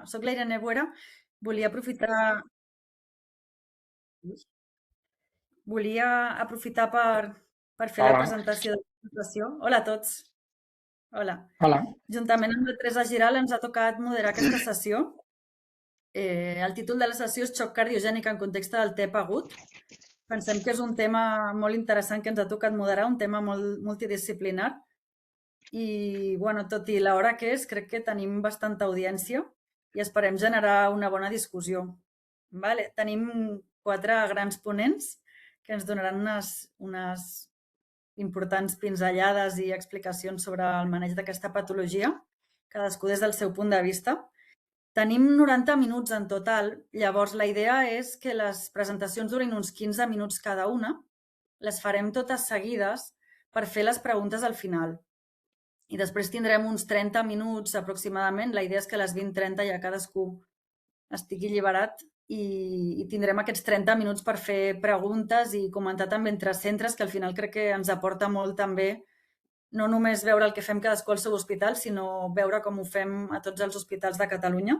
Soc la Irene Buera. Volia aprofitar, volia aprofitar per fer la Hola, presentació de la presentació. Hola a tots. Hola. hola. Juntament amb la Teresa Giral ens ha tocat moderar aquesta sessió. El títol de la sessió és Xoc cardiogènic en context del TEP agut. Pensem que és un tema molt interessant que ens ha tocat moderar, un tema molt multidisciplinar. I, bueno, tot i l'hora que és, crec que tenim bastanta audiència i esperem generar una bona discussió. Vale. Tenim 4 grans ponents que ens donaran unes importants pinzellades i explicacions sobre el maneig d'aquesta patologia, cadascú des del seu punt de vista. Tenim 90 minuts en total, llavors la idea és que les presentacions durin uns 15 minuts cada una, les farem totes seguides per fer les preguntes al final. I després tindrem uns 30 minuts aproximadament, la idea és que a les 20:30 ja cadascú estigui alliberat i tindrem aquests 30 minuts per fer preguntes i comentar també entre centres, que al final crec que ens aporta molt també no només veure el que fem cadascú al seu hospital, sinó veure com ho fem a tots els hospitals de Catalunya.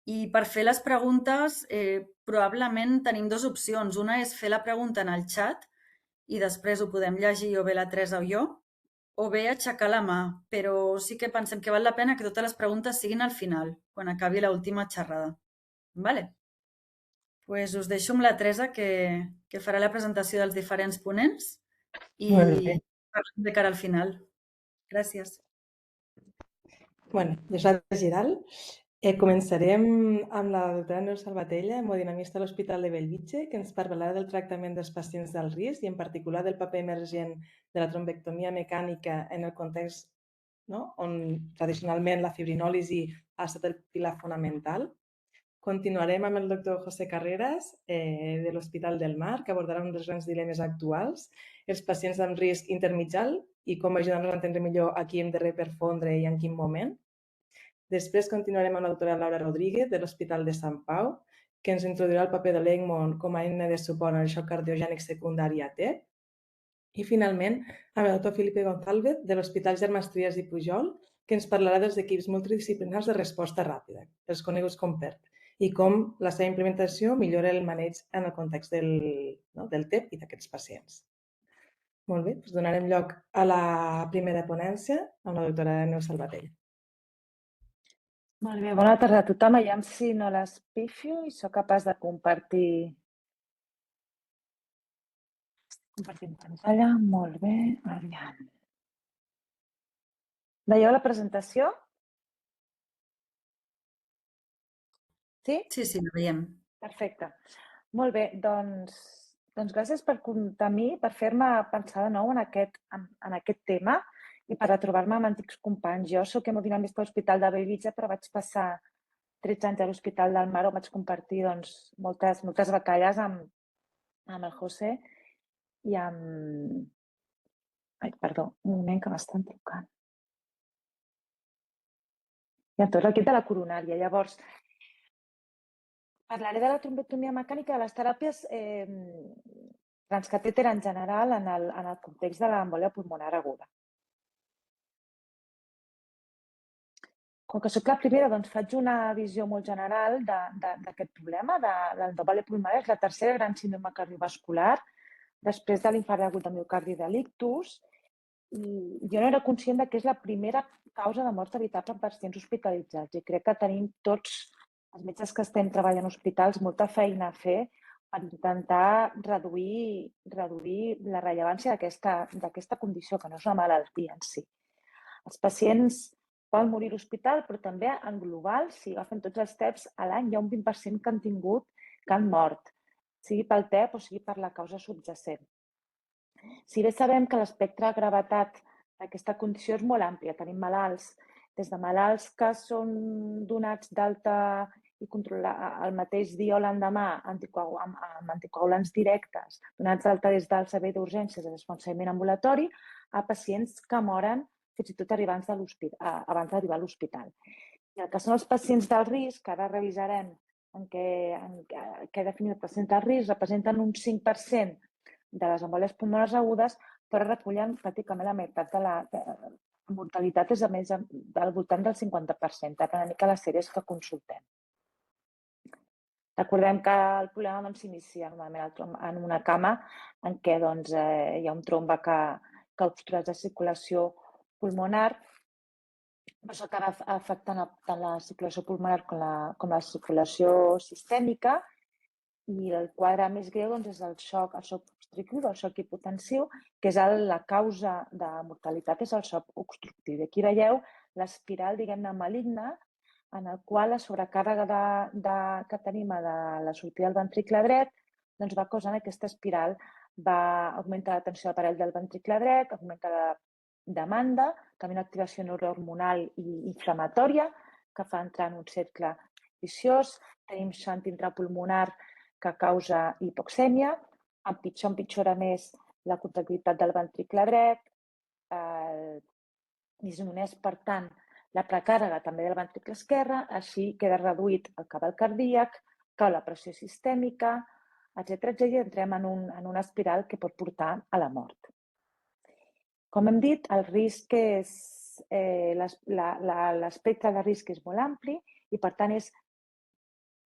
I per fer les preguntes probablement tenim 2 opcions. Una és fer la pregunta en el xat i després ho podem llegir o bé la Teresa o jo, o bé aixecar la mà, però sí que pensem que val la pena que totes les preguntes siguin al final, quan acabi l'última xerrada. Vale? Pues us deixo amb la Teresa, que farà la presentació dels diferents ponents Molt bé. i parlem de cara al final. Gràcies. Bueno, jo soc la Giral. Començarem amb la doctora Neus Salvatella, hemodinamista a l'Hospital de Bellvitge, que ens parlarà del tractament dels pacients d'alt risc i en particular del paper emergent de la trombectomia mecànica en el context on tradicionalment la fibrinòlisi ha estat el pilar fonamental. Continuarem amb el doctor José Carreras, de l'Hospital del Mar, que abordarà un dels grans dilemes actuals, els pacients amb risc intermitjal i com ajudar-nos a entendre millor a qui hem de reperfondre i en quin moment. Després continuarem amb la doctora Laura Rodríguez, de l'Hospital de Sant Pau, que ens introduirà el paper de l'ECMO com a eina de suport al xoc cardiogènic secundari a TEP. I finalment, amb el doctor Felipe González, de l'Hospital Germans Trias i Pujol, que ens parlarà dels equips multidisciplinars de resposta ràpida, els coneguts com PERT, i com la seva implementació millora el maneig en el context del TEP i d'aquests pacients. Molt bé, doncs donarem lloc a la primera ponència amb la doctora Neus Salvatell. Molt bé, bona tarda a tothom. Aviam si no l'espifio i sóc capaç de compartir pantalla. Molt bé, aviam. Veieu la presentació? Sí? Sí, la veiem. Perfecte. Molt bé, doncs gràcies per comptar amb mi, per fer-me pensar de nou en aquest tema i per retrobar-me amb antics companys. Jo soc hemodinamista a l'Hospital de Bellvitge, però vaig passar 13 anys a l'Hospital del Mar on vaig compartir moltes batalles amb el José i amb... Ai, perdó, un moment que m'estan trucant. I amb tot l'equip de la coronària. Llavors, parlaré de la trombectomia mecànica, de les teràpies transcatèter en general en el context de l'embòlia pulmonar aguda. Com que soc la primera, doncs faig una visió molt general d'aquest problema. L'embòlia pulmonar és la tercera gran síndrome cardiovascular després de l'infart agut de miocardi delictus. I jo no era conscient que és la primera causa de mort evitable en pacients hospitalitzats i crec que tenim tots els metges que estem treballant a hospitals molta feina a fer per intentar reduir la rellevància d'aquesta condició, que no és una malaltia en si. Els pacients poden morir a l'hospital, però també en global, si agafen tots els TEPs, a l'any hi ha un 20% que han mort, sigui pel TEP o sigui per la causa subjacent. Si bé sabem que l'espectre de gravetat d'aquesta condició és molt àmplia, tenim malalts, des de malalts que són donats d'alta i controlar el mateix dia o l'endemà amb anticoagulants directes, donats d'alta des del servei d'urgències de desfonsament ambulatori, a pacients que moren fins i tot abans d'arribar a l'hospital. I el que són els pacients d'alt risc, que ara revisarem en què definir els pacients d'alt risc, representen un 5% de les embòlies pulmonars agudes, però recullen pràcticament la meitat mortalitat és a més al voltant del 50%, depèn una mica les sèries que consultem. Recordem que el problema s'inicia normalment en una cama en què hi ha un trombe que obstrueix la circulació pulmonar. Això acaba afectant tant la circulació pulmonar com la circulació sistèmica, i el quadre més greu és el xoc obstructiu, el xoc hipotensiu, que és la causa de mortalitat, és el xoc obstructiu. I aquí veieu l'espiral, diguem-ne, maligna, en el qual la sobrecàrrega que tenim a la sortida del ventricle dret va causant aquesta espiral, augmenta la tensió d'aparell del ventricle dret, augmenta la demanda, també una activació neurohormonal i inflamatòria que fa entrar en un cercle viciós. Tenim sant intrapulmonar que causa hipoxèmia, empitjora més la contractilitat del ventricle dret, disminueix, per tant, la precàrrega també del ventricle esquerre, així queda reduït el cabal cardíac, cau la pressió sistèmica, etc. I entrem en una espiral que pot portar a la mort. Com hem dit, el risc és l'espectre de risc és molt ampli i, per tant, és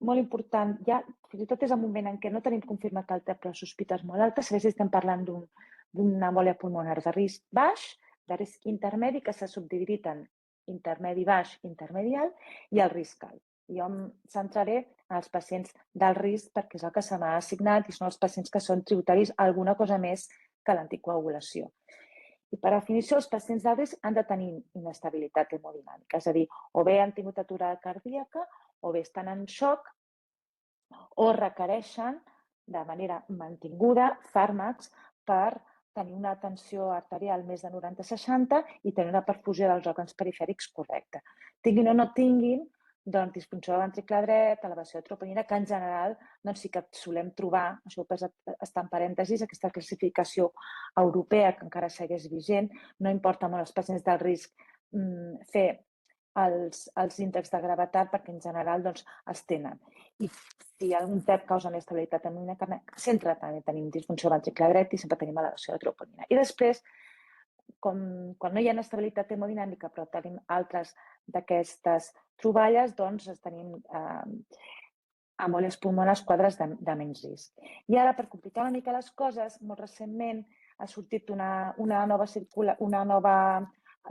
molt important, ja fins i tot és el moment en què no tenim confirmat el TEP, però sospites molt altes, si estem parlant d'una embòlia pulmonar de risc baix, de risc intermedi, que s'ha subdividit en intermedi baix, intermedi alt, i el risc alt. Jo em centraré en els pacients del risc perquè és el que se m'ha assignat i són els pacients que són tributaris a alguna cosa més que l'anticoagulació. I per definició, els pacients del risc han de tenir inestabilitat hemodinàmica, és a dir, o bé han tingut aturada cardíaca, o bé estan en xoc, o requereixen de manera mantinguda fàrmacs per tenir una tensió arterial més de 90-60 i tenir una perfusió dels òrgans perifèrics correcta. Tinguin o no tinguin disfunció del ventricle dret, elevació de troponina, que en general sí que solem trobar, això està en parèntesis, aquesta classificació europea que encara segueix vigent, no importa molt als pacients del risc fer els índexs de gravetat perquè en general els tenen. I si algun TEP causa inestabilitat hemodinàmica, sempre també tenim disfunció del ventricle dret i sempre tenim elevació de troponina. I després, quan no hi ha inestabilitat hemodinàmica però tenim altres d'aquestes troballes, tenim embòlies pulmonars, quadres de menys risc. I ara, per complicar una mica les coses, molt recentment ha sortit una nova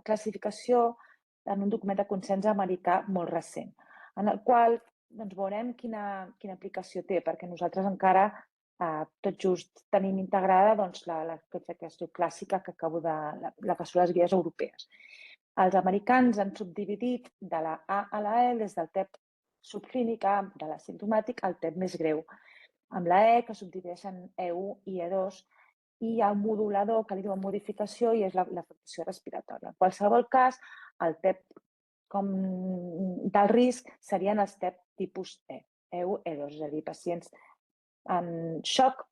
classificació en un document de consens americà molt recent, en el qual veurem quina aplicació té, perquè nosaltres encara tot just tenim integrada la classificació clàssica que acabo de... la que són les guies europees. Els americans han subdividit de la A a la E des del TEP subclínic A, de l'asimptomàtic, al TEP més greu, amb la E, que subdivideix en E1 i E2, i hi ha un modulador que li diuen modificació i és l'afectació respiratòria. En qualsevol cas, el TEP del risc serien els TEP tipus E, E1, E2, és a dir, pacients en xoc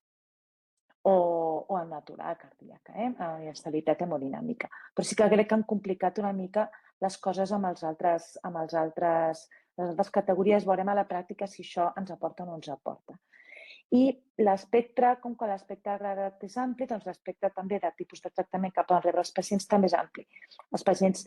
o en aturada cardíaca, en inestabilitat hemodinàmica. Però sí que crec que han complicat una mica les coses amb les altres categories. Veurem a la pràctica si això ens aporta o no ens aporta. I l'espectre, com que l'espectre de gravetat és ampli, l'espectre també de tipus de tractament que poden rebre els pacients també és ampli. Els pacients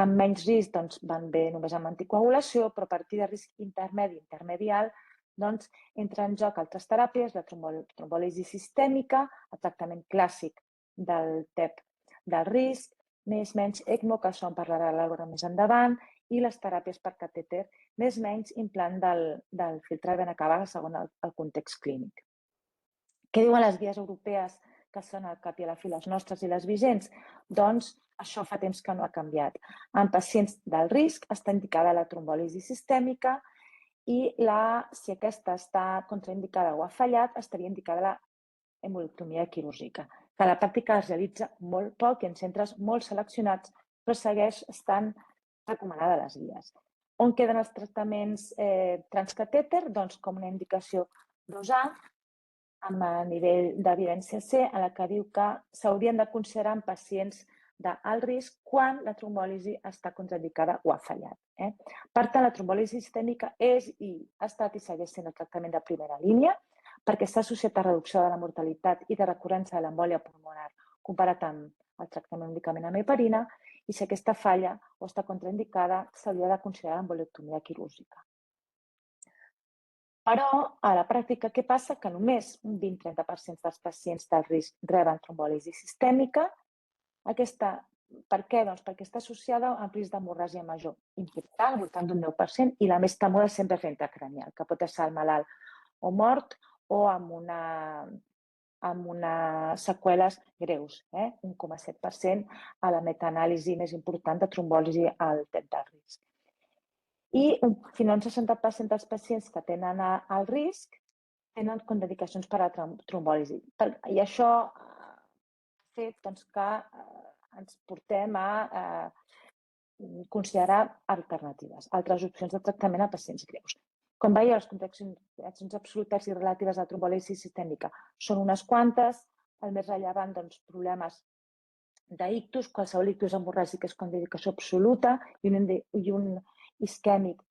amb menys risc van bé només amb anticoagulació, però a partir de risc intermedi, intermedial, entra en joc altres teràpies, la trombòlisi sistèmica, el tractament clàssic del TEP del risc, més-menys ECMO, que això en parlarà l'Alba més endavant, i les teràpies per catèter, més-menys implant del filtre de vena cava segons el context clínic. Què diuen les guies europees, que són al cap i a la fi les nostres i les vigents? Doncs això fa temps que no ha canviat. En pacients del risc està indicada la trombòlisi sistèmica i si aquesta està contraindicada o ha fallat, estaria indicada la hemolectomia quirúrgica, que a la pràctica es realitza molt poc i en centres molt seleccionats, però segueix estant recomanada a les guies. On queden els tractaments transcatèter? Doncs com una indicació 2A, amb nivell d'evidència C, en la que diu que s'haurien de considerar en pacients d'alt risc quan la trombòlisi està contraindicada o ha fallat. Per tant, la trombòlisi sistèmica és i ha estat i segueix sent el tractament de primera línia perquè està associat a reducció de la mortalitat i de recurrència de l'embòlia pulmonar comparat amb el tractament únicament amb heparina i si aquesta falla o està contraindicada, s'hauria de considerar embolectomia quirúrgica. Però, a la pràctica, què passa? Que només un 20-30% dels pacients d'alt risc reben trombòlisi sistèmica. Per què? Doncs perquè està associada a un risc d'hemorràgia major important, al voltant d'un 10%, i la més temuda sempre és l'intracranial, que pot estar el malalt o mort o amb unes seqüeles greus, 1,7% a la metaanàlisi més important de trombòlisi alt d'alt risc. I fins a un 60% dels pacients que tenen alt risc tenen contraindicacions per a trombòlisi. I això ha fet que ens portem a considerar alternatives, altres opcions de tractament a pacients greus. Com veieu, les contraccions absolutes i relatives a la trombòlisi sistèmica són unes quantes. El més rellevant, problemes d'ictus, qualsevol ictus hemorràgic és contraindicació absoluta i un isquèmic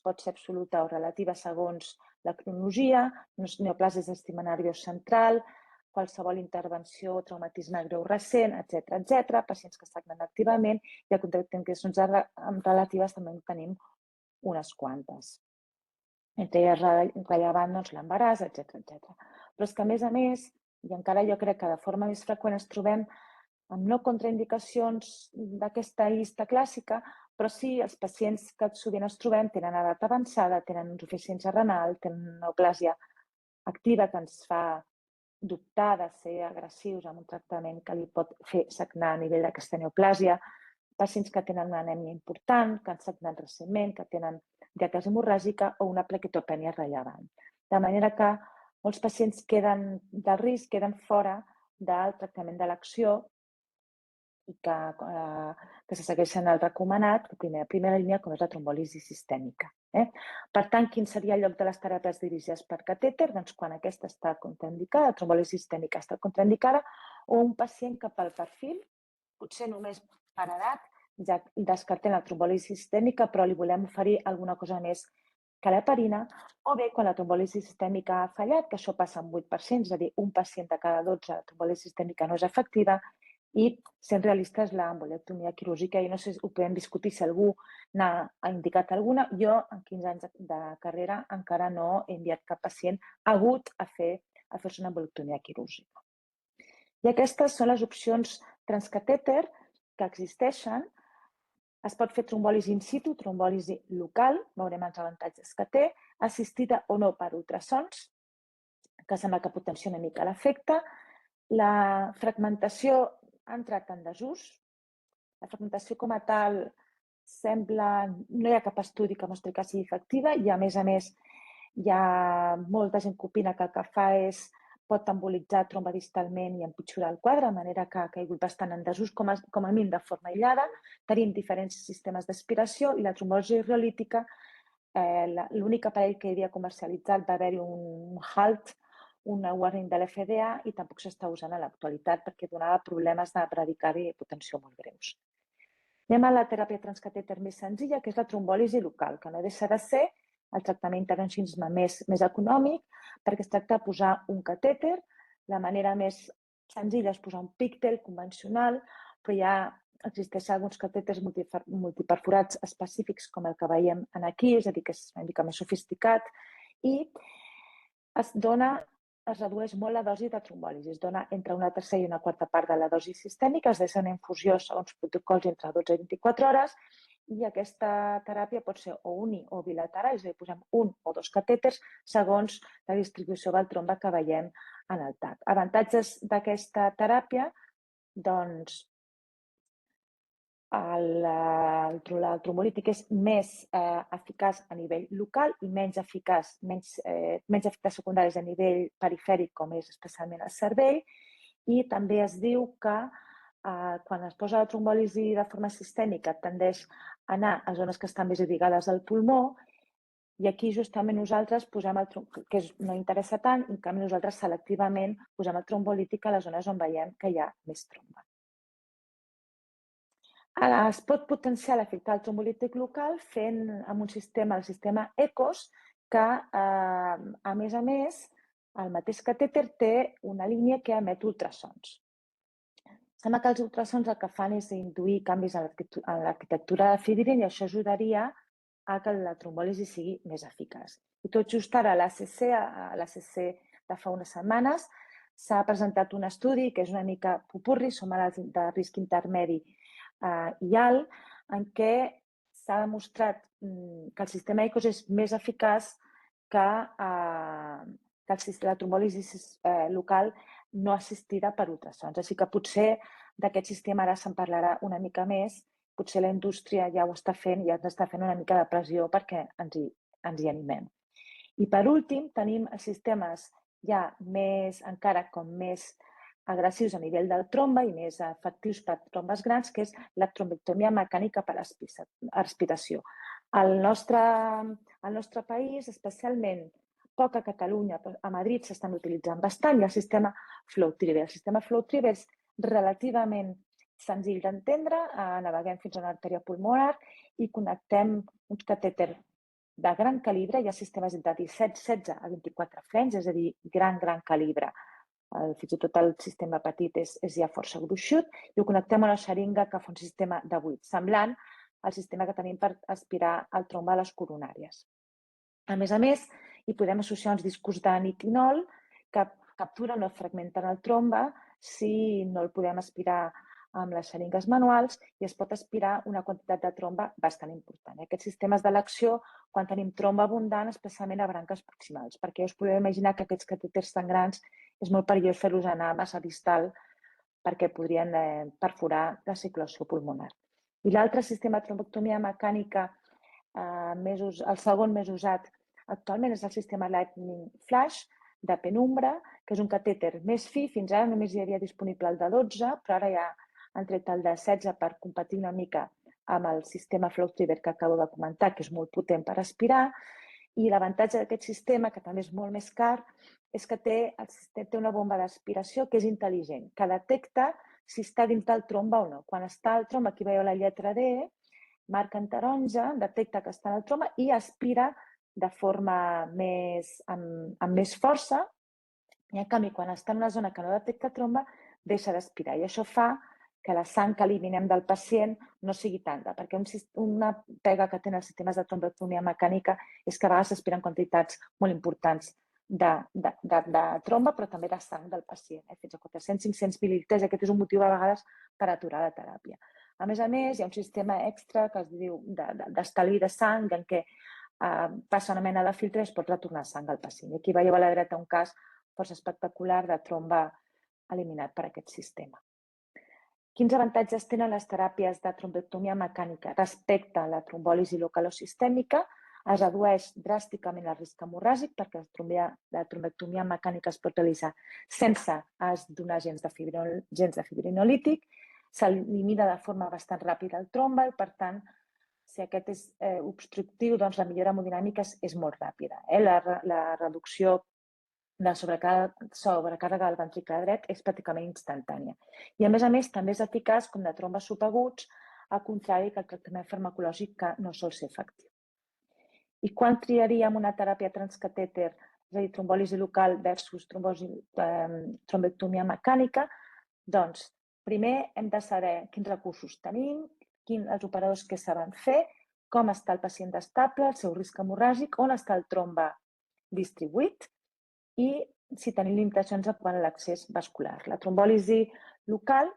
pot ser absoluta o relativa segons la cronologia, neoplàsies del sistema nerviós central, qualsevol intervenció o traumatisme greu recent, etc. Pacients que sagnen activament i a contraindicacions relatives també en tenim unes quantes. Entre elles rellevant l'embaràs, etc. Però és que, a més, i encara jo crec que de forma més freqüent ens trobem amb no contraindicacions d'aquesta llista clàssica, però sí els pacients que sovint ens trobem tenen edat avançada, tenen insuficiència renal, tenen neoplàsia activa que ens fa dubtar de ser agressius amb un tractament que li pot fer sagnar a nivell d'aquesta neoplàsia, pacients que tenen una anèmia important, que han sagnat recentment, que tenen diàtesi hemorràgica o una plaquetopènia rellevant. De manera que molts pacients del risc queden fora del tractament d'elecció i que se segueixen el recomanat de primera línia, com és la trombòlisi sistèmica. Per tant, quin seria el lloc de les teràpies dirigides per catèter? Doncs quan aquesta està contraindicada, la trombòlisi sistèmica està contraindicada, o un pacient que pel perfil, potser només per edat, ja descartem la trombòlisi sistèmica, però li volem oferir alguna cosa més que l'heparina, o bé quan la trombòlisi sistèmica ha fallat, que això passa en 8%, és a dir, un pacient de cada 12 la trombòlisi sistèmica no és efectiva, i, sent realistes, l'embolectomia quirúrgica, i no sé, ho podem discutir si algú n'ha indicat alguna. Jo, en 15 anys de carrera, encara no he enviat cap pacient agut a fer-se una embolectomia quirúrgica. I aquestes són les opcions transcatèter que existeixen. Es pot fer trombòlisi in situ, trombòlisi local, veurem els avantatges que té, assistida o no per ultrasons, que sembla que potencia una mica l'efecte. La fragmentació ha entrat en desús. La fragmentació com a tal no hi ha cap estudi que mostri que sigui efectiva i, a més, hi ha molta gent que opina que el que fa pot embolitzar trombadistalment i empitjorar el quadre, de manera que ha caigut bastant en desús, com a mínim de forma aïllada. Tenim diferents sistemes d'aspiració i la trombòlisi reolítica, l'únic aparell que hi havia comercialitzat va haver-hi un halt, un warning de l'FDA, i tampoc s'està usant a l'actualitat perquè donava problemes de bradicardi i hipotensió molt greus. Anem a la teràpia transcatèter més senzilla, que és la trombòlisi local, que no deixa de ser el tractament d'intervencionisme més econòmic, perquè es tracta de posar un catèter. La manera més senzilla és posar un píctel convencional, però ja existeixen alguns catèters multiperforats específics, com el que veiem aquí, és a dir, que és una mica més sofisticat, i es redueix molt la dosi de trombòlisi. Es dona entre una tercera i una quarta part de la dosi sistèmica, es deixa una infusió segons protocols entre 12 i 24 hores, i aquesta teràpia pot ser o uni o bilateral, és a dir, posem un o dos catèters segons la distribució del trombe que veiem en el TAC. Avantatges d'aquesta teràpia, doncs, el trombolític és més eficaç a nivell local i menys efectes secundaris a nivell perifèric, com és especialment el cervell, i també es diu que quan es posa la trombòlisi de forma sistèmica tendeix a anar a zones que estan més irrigades al pulmó, i aquí justament nosaltres posem que no interessa tant, i en canvi nosaltres selectivament posem el trombolític a les zones on veiem que hi ha més tromba. Es pot potenciar l'efecte del trombolític local fent amb un sistema, el sistema ECOS, que, a més, el mateix catèter té una línia que emet ultrasons. Sembla que els ultrasons el que fan és induir canvis en l'arquitectura de fibrin i això ajudaria a que la trombòlisi sigui més eficaç. I tot just ara a l'ACC de fa unes setmanes s'ha presentat un estudi que és una mica popurri, som a de risc intermedi i alt, en què s'ha demostrat que el sistema ECOS és més eficaç que la trombòlisi local no assistida per ultrasons. Així que potser d'aquest sistema ara se'n parlarà una mica més, potser la indústria ja ho està fent, ja ens està fent una mica de pressió perquè ens hi animem. I per últim tenim els sistemes ja encara com més agressius a nivell del trombe i més efectius per trombes grans, que és la trombectomia mecànica per aspiració. Al nostre país, especialment poc a Catalunya, a Madrid s'estan utilitzant bastant, i el sistema FlowTriever. El sistema FlowTriever és relativament senzill d'entendre, naveguem fins a una artèria pulmonar i connectem uns catèters de gran calibre, hi ha sistemes de 16 a 24 frens, és a dir, gran calibre. Fins i tot el sistema petit és ja força gruixut, i ho connectem a una xeringa que fa un sistema de 8, semblant al sistema que tenim per aspirar el trombe a les coronàries. A més, hi podem associar uns discos de nitinol que capturen o fragmenten el trombe si no el podem aspirar amb les xeringues manuals i es pot aspirar una quantitat de trombe bastant important. Aquests sistemes d'elecció, quan tenim trombe abundant, especialment a branques proximals, perquè us podeu imaginar que aquests catèters tan grans és molt perillós fer-los anar massa distal perquè podrien perforar la circulació pulmonar. I l'altre sistema de trombectomia mecànica, el segon més usat actualment, és el sistema Lightning Flash de penombra, que és un catèter més fi. Fins ara només hi havia disponible el de 12, però ara ja han tret el de 16 per competir una mica amb el sistema FlowTriever que acabo de comentar, que és molt potent per aspirar. I l'avantatge d'aquest sistema, que també és molt més car, és que té una bomba d'aspiració que és intel·ligent, que detecta si està dins del trombe o no. Quan està al trombe, aquí veieu la lletra D, marca en taronja, detecta que està en el trombe i aspira de forma amb més força, i en canvi, quan està en una zona que no detecta trombe, deixa d'aspirar. I això fa que la sang que eliminem del pacient no sigui tanta, perquè una pega que tenen els sistemes de trombectomia mecànica és que a vegades s'aspiren quantitats molt importants de tromba, però també de sang del pacient, fins a 400-500 mil·lilitres. Aquest és un motiu a vegades per aturar la teràpia. A més, hi ha un sistema extra que es diu d'estalvi de sang, en què passa una mena de filtre i es pot retornar sang al pacient. I aquí veieu a la dreta un cas força espectacular de tromba eliminat per aquest sistema. Quins avantatges tenen les teràpies de trombectomia mecànica respecte a la trombòlisi local o sistèmica? Es redueix dràsticament el risc hemorràgic perquè la trombectomia mecànica es pot realitzar sense donar gens de fibrinolític, s'elimina de forma bastant ràpida el trombe i, per tant, si aquest és obstructiu, doncs la millora hemodinàmica és molt ràpida. La reducció de sobrecàrrega del ventricle dret és pràcticament instantània. I, a més, també és eficaç com de trombes subaguts, al contrari que el tractament farmacològic, que no sol ser efectiu. I quan triaríem una teràpia transcatèter, és a dir, trombòlisi local versus trombectomia mecànica? Doncs, primer hem de saber quins recursos tenim, els operadors que saben fer, com està el pacient estable, el seu risc hemorràgic, on està el trombe distribuït i si tenim limitacions quant a l'accés vascular. La trombòlisi local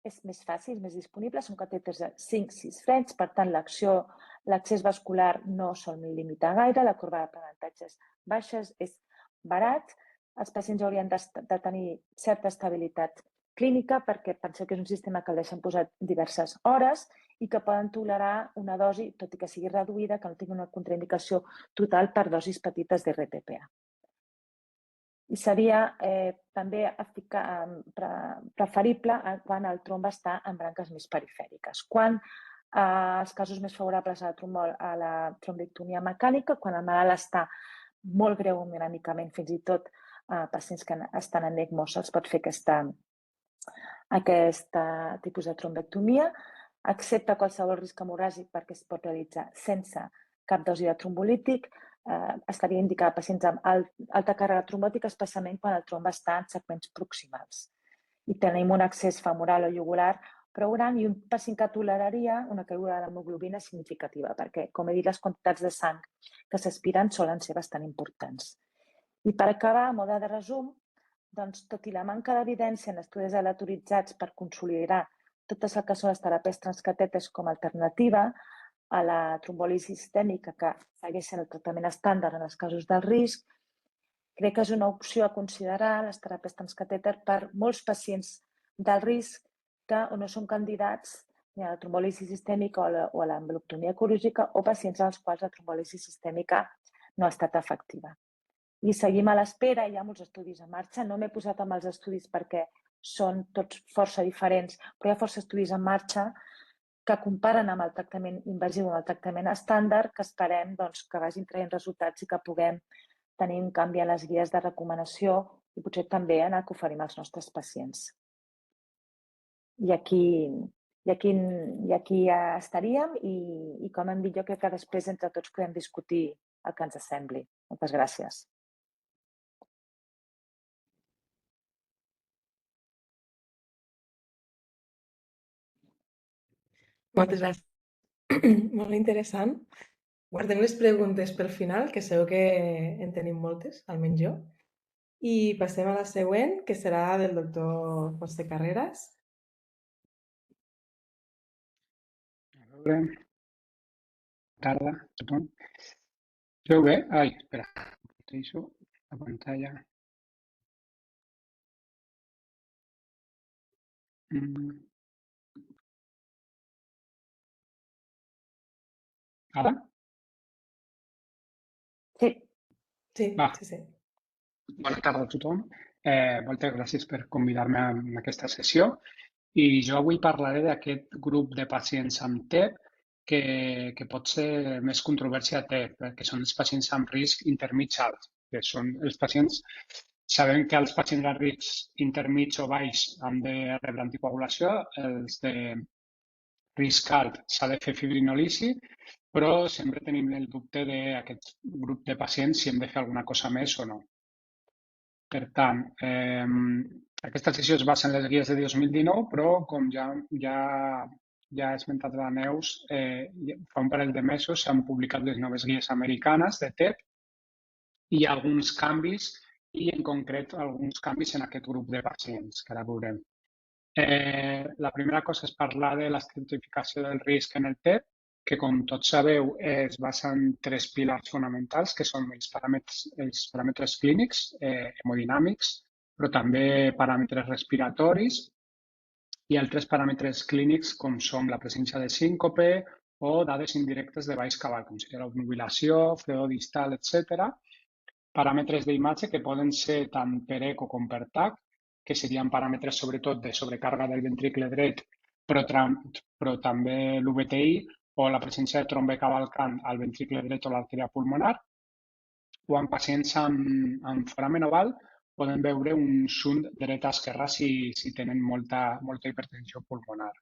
és més fàcil, és més disponible, són catèters de 5-6 frens, per tant, l'accés vascular no sol limitar gaire, la corba d'aprenentatges baixes, és barat, els pacients haurien de tenir certa estabilitat clínica perquè penseu que és un sistema que el deixen posat diverses hores i que poden tolerar una dosi, tot i que sigui reduïda, que no tingui una contraindicació total per dosis petites d'RTPA. I seria també preferible quan el trombe està en branques més perifèriques. Quan els casos més favorables a la trombectomia mecànica, quan el malalt està molt greu hemodinàmicament, fins i tot pacients que estan en ECMO se'ls pot fer aquest tipus de trombectomia, excepte qualsevol risc hemorràgic perquè es pot realitzar sense cap dosi de trombolític, estaria indicat a pacients amb alta càrrega trombòtica, especialment quan el trombe està en segments proximals. i tenim un accés femoral o jugular prou gran i un pacient que toleraria una caiguda de l'hemoglobina significativa, perquè, com he dit, les quantitats de sang que s'aspiren solen ser bastant importants. I per acabar, a mode de resum, doncs, tot i la manca d'evidència en estudis aleatoritzats per consolidar totes el que són les teràpies transcatèters com a alternativa a la trombòlisi sistèmica, que segueix sent el tractament estàndard en els casos del risc, crec que és una opció a considerar les teràpies transcatèter per molts pacients del risc que no són candidats ni a la trombòlisi sistèmica o a l'embolectomia quirúrgica o pacients als quals la trombòlisi sistèmica no ha estat efectiva. I seguim a l'espera, hi ha molts estudis en marxa. No m'he posat amb els estudis perquè són tots força diferents, però hi ha força estudis en marxa que comparen amb el tractament invasiu amb el tractament estàndard, que esperem que vagin traient resultats i que puguem tenir un canvi en les guies de recomanació i potser també en el que oferim als nostres pacients. I aquí ja estaríem i com hem dit, jo crec que després entre tots podem discutir el que ens sembli. Moltes gràcies. Moltes gràcies. Molt interessant. Guardem les preguntes pel final, que segur que en tenim moltes, almenys jo. I passem a la següent, que serà del doctor José Carreras. A veure. Tarda, tothom. Veu bé? Ai, espera, comparteixo la pantalla. Ara? Sí. Sí, Va. sí. Bona tarda a tothom. Moltes gràcies per convidar-me a aquesta sessió. I jo avui parlaré d'aquest grup de pacients amb TEP que pot ser més controvèrsia té, que són els pacients amb risc intermig alt, que són els pacients. Sabem que els pacients de risc intermig o baix han de rebre anticoagulació, els de risc alt s'ha de fer fibrinolisi, però sempre tenim el dubte d'aquest grup de pacients si hem de fer alguna cosa més o no. Per tant, aquesta sessió es basa en les guies de 2019, però com ja ha esmentat la Neus, fa un parell de mesos s'han publicat les noves guies americanes de TEP i hi ha alguns canvis i en concret alguns canvis en aquest grup de pacients, que ara veurem. La primera cosa és parlar de l'estratificació del risc en el TEP, que com tots sabeu es basa en tres pilars fonamentals, que són els paràmetres clínics, hemodinàmics, però també paràmetres respiratoris i altres paràmetres clínics com són la presència de síncope o dades indirectes de baix cabal, com seria l'obnubilació, fredor distal, etc. Paràmetres d'imatge que poden ser tant per eco com per TAC, que serien paràmetres sobretot de sobrecàrrega del ventricle dret, però també l'UVTI o la presència de trombe cavalcant al ventricle dret o l'artèria pulmonar. O en pacients amb foramen oval poden veure un shunt dret-esquerra si tenen molta hipertensió pulmonar.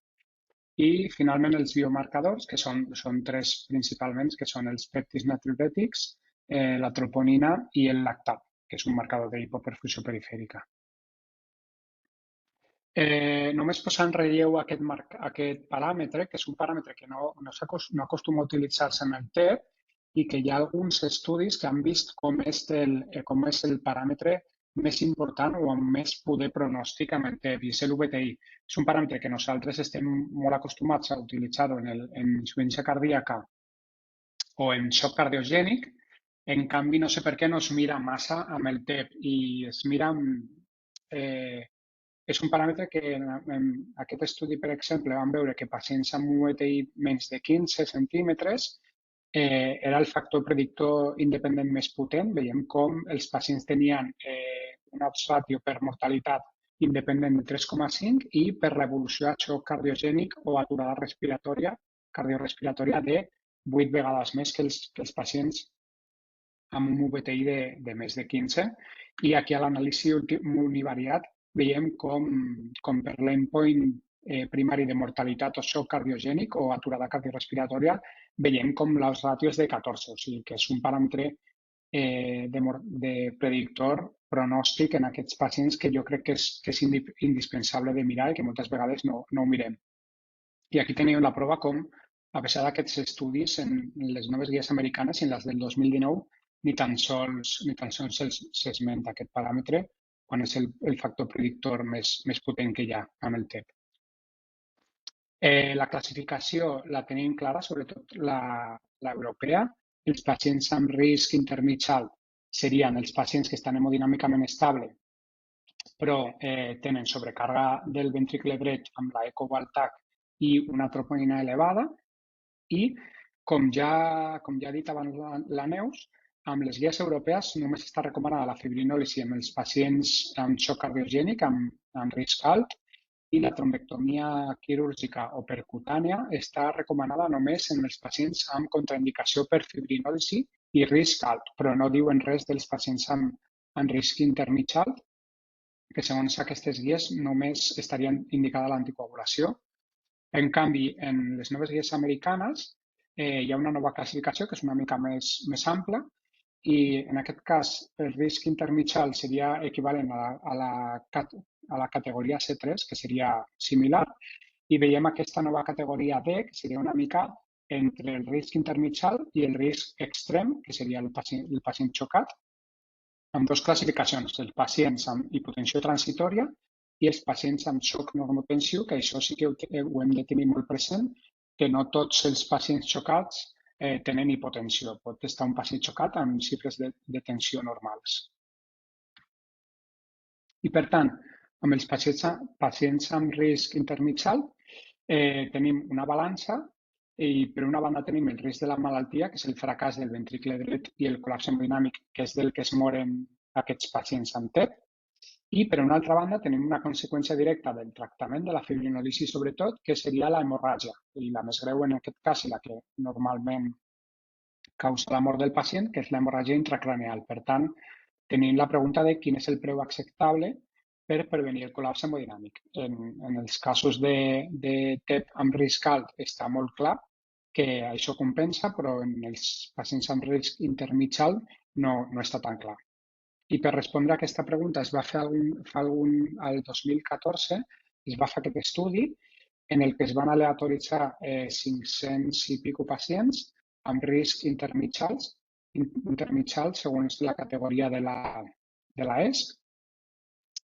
I finalment els biomarcadors, que són tres principalment, que són els pèptids natriurètics, la troponina i el lactat, que és un marcador d'hipoperfusió perifèrica. Només posar en relleu aquest paràmetre, que és un paràmetre que no acostuma a utilitzar-se en el TEP i que hi ha alguns estudis que han vist com és el paràmetre més important o amb més poder pronòstic amb el TEP, i és l'UVTI. És un paràmetre que nosaltres estem molt acostumats a utilitzar-ho en insuficiència cardíaca o en xoc cardiogènic. En canvi, no sé per què no es mira massa amb el TEP i es mira és un paràmetre que en aquest estudi, per exemple, vam veure que pacients amb UVTI menys de 15 centímetres era el factor predictor independent més potent. Veiem com els pacients tenien un odds ratio per mortalitat independent de 3,5 i per l'evolució a xoc cardiogènic o aturada cardiorrespiratòria de 8 vegades més que els pacients amb un UVTI de més de 15. I aquí a l'anàlisi univariat veiem com per l'endpoint primari de mortalitat o xoc cardiogènic o aturada cardiorrespiratòria veiem com els ràtios de 14, o sigui que és un paràmetre de predictor pronòstic en aquests pacients que jo crec que és indispensable de mirar i que moltes vegades no ho mirem. I aquí teniu la prova com, a pesar d'aquests estudis, en les noves guies americanes i en les del 2019, ni tan sols s'esmenta aquest paràmetre quan és el factor predictor més potent que hi ha amb el TEP. La classificació la tenim clara, sobretot l'europea. Els pacients amb risc intermig alt serien els pacients que estan hemodinàmicament estable, però tenen sobrecàrrega del ventricle dret amb l'eco o el TAC i una troponina elevada. I, com ja ha dit abans la Neus, amb les guies europees només està recomanada la fibrinòlisi en els pacients amb xoc cardiogènic amb risc alt i la trombectomia quirúrgica o percutània està recomanada només en els pacients amb contraindicació per fibrinòlisi i risc alt, però no diuen res dels pacients amb risc intermig alt, que segons aquestes guies només estarien indicada l'anticoagulació. En canvi, en les noves guies americanes hi ha una nova classificació que és una mica més ampla i en aquest cas el risc intermig alt seria equivalent a la categoria C3, que seria similar, i veiem aquesta nova categoria D, que seria una mica entre el risc intermig alt i el risc extrem, que seria el pacient xocat, amb dues classificacions, els pacients amb hipotensió transitòria i els pacients amb xoc normotensiu, que això sí que ho hem de tenir molt present, que no tots els pacients xocats tenen hipotensió. Pot estar un pacient xocat amb xifres de tensió normals. I, per tant, amb els pacients amb risc intermig alt tenim una balança i, per una banda, tenim el risc de la malaltia, que és el fracàs del ventricle dret i el col·lapse hemodinàmic, que és del que es moren aquests pacients amb TEP. I, per una altra banda, tenim una conseqüència directa del tractament de la fibrinòlisi, sobretot, que seria la hemorràgia. I la més greu en aquest cas i la que normalment causa la mort del pacient, que és l'hemorràgia intracraneal. Per tant, tenim la pregunta de quin és el preu acceptable per prevenir el col·lapse hemodinàmic. En els casos de TEP amb risc alt està molt clar que això compensa, però en els pacients amb risc intermig alt no està tan clar. I per respondre a aquesta pregunta el 2014 es va fer aquest estudi en el que es van aleatoritzar 500 i pico pacients amb risc intermig alt segons la categoria de la ESC,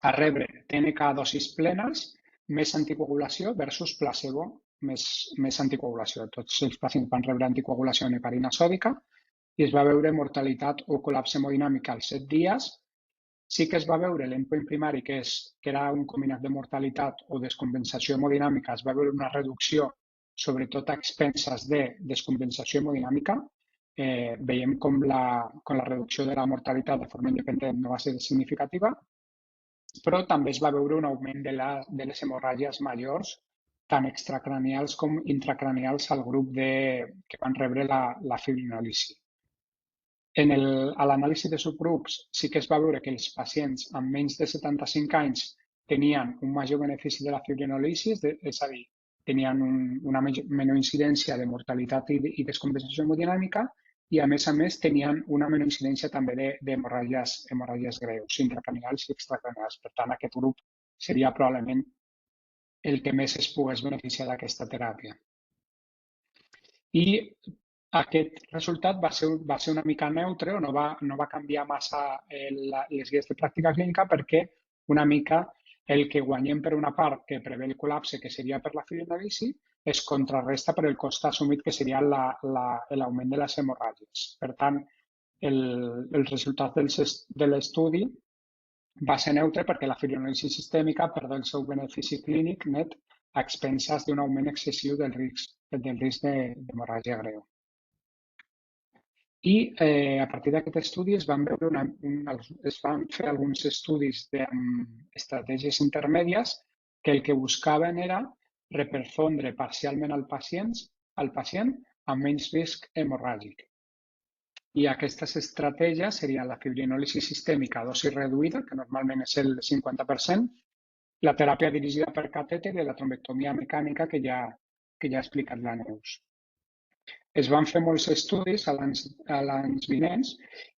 a rebre TNK dosis plenes més anticoagulació versus placebo més anticoagulació. Tots els pacients van rebre anticoagulació en heparina sòdica i es va veure mortalitat o col·lapse hemodinàmic als 7 dies. Sí que es va veure l'endpoint primari, que era un combinat de mortalitat o descompensació hemodinàmica, es va veure una reducció, sobretot a expenses de descompensació hemodinàmica. Veiem com la reducció de la mortalitat de forma independent no va ser significativa, però també es va veure un augment de les hemorràgies majors, tant extracranials com intracranials al grup que van rebre la fibrinòlisi. A l'anàlisi de subgrups sí que es va veure que els pacients amb menys de 75 anys tenien un major benefici de la fibrinòlisi, és a dir, tenien una menor incidència de mortalitat i descompensació hemodinàmica i, a més tenien una menor incidència també d'hemorràgies greus, intracranials i extracranials. Per tant, aquest grup seria probablement el que més es pogués beneficiar d'aquesta teràpia. I aquest resultat va ser una mica neutre o no va canviar massa les guies de pràctica clínica perquè una mica el que guanyem per una part que prevé el col·lapse, que seria per la fibrinòlisi, es contrarresta per el cost assumit, que seria l'augment de les hemorràgies. Per tant, el resultat de l'estudi va ser neutre perquè la fibrinòlisi sistèmica perd el seu benefici clínic net a expenses d'un augment excessiu del risc d'hemorràgia greu. I a partir d'aquest estudi es van fer alguns estudis d'estratègies intermèdies que el que buscaven era reperfondre parcialment al pacient amb menys risc hemorràgic. I aquestes estratègies serien la fibrinòlisi sistèmica a dosi reduïda, que normalment és el 50%, la teràpia dirigida per catèter i la trombectomia mecànica, que ja ha explicat la Neus. Es van fer molts estudis a l'any vinents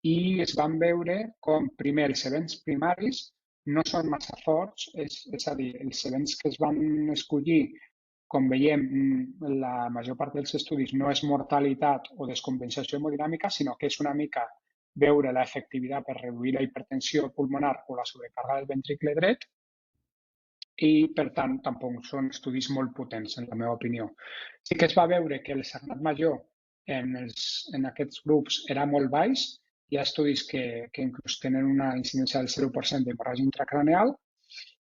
i es van veure com, primer, els events primaris no són massa forts, és a dir, els events que es van escollir, com veiem, la major part dels estudis no és mortalitat o descompensació hemodinàmica, sinó que és una mica veure l'efectivitat per reduir la hipertensió pulmonar o la sobrecàrrega del ventricle dret i, per tant, tampoc són estudis molt potents, en la meva opinió. Sí que es va veure que el sagnat major en aquests grups era molt baix. Hi ha estudis que inclús tenen una incidència del 0% d'hemorràgia intracraneal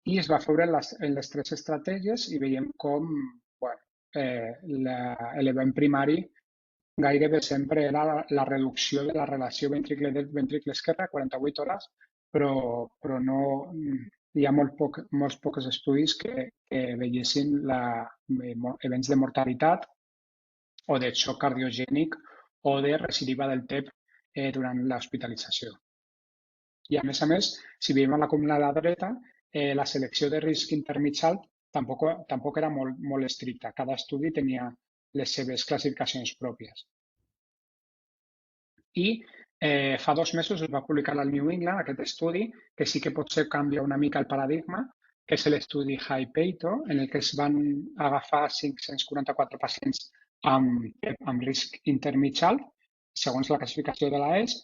i es va veure en les tres estratègies i veiem com l'event primari gairebé sempre era la reducció de la relació ventricle dret-ventricle esquerre a 48 hores, però no hi ha molts pocs estudis que veiessin events de mortalitat o de xoc cardiogènic o de recidiva del TEP durant l'hospitalització. I, a més, si veiem a la columna de la dreta, la selecció de risc intermig alt tampoc era molt estricta. Cada estudi tenia les seves classificacions pròpies. I fa 2 mesos es va publicar al New England aquest estudi que sí que potser canvia una mica el paradigma, que és l'estudi High-Peito, en el que es van agafar 544 pacients amb risc intermig alt, segons la classificació de l'AES,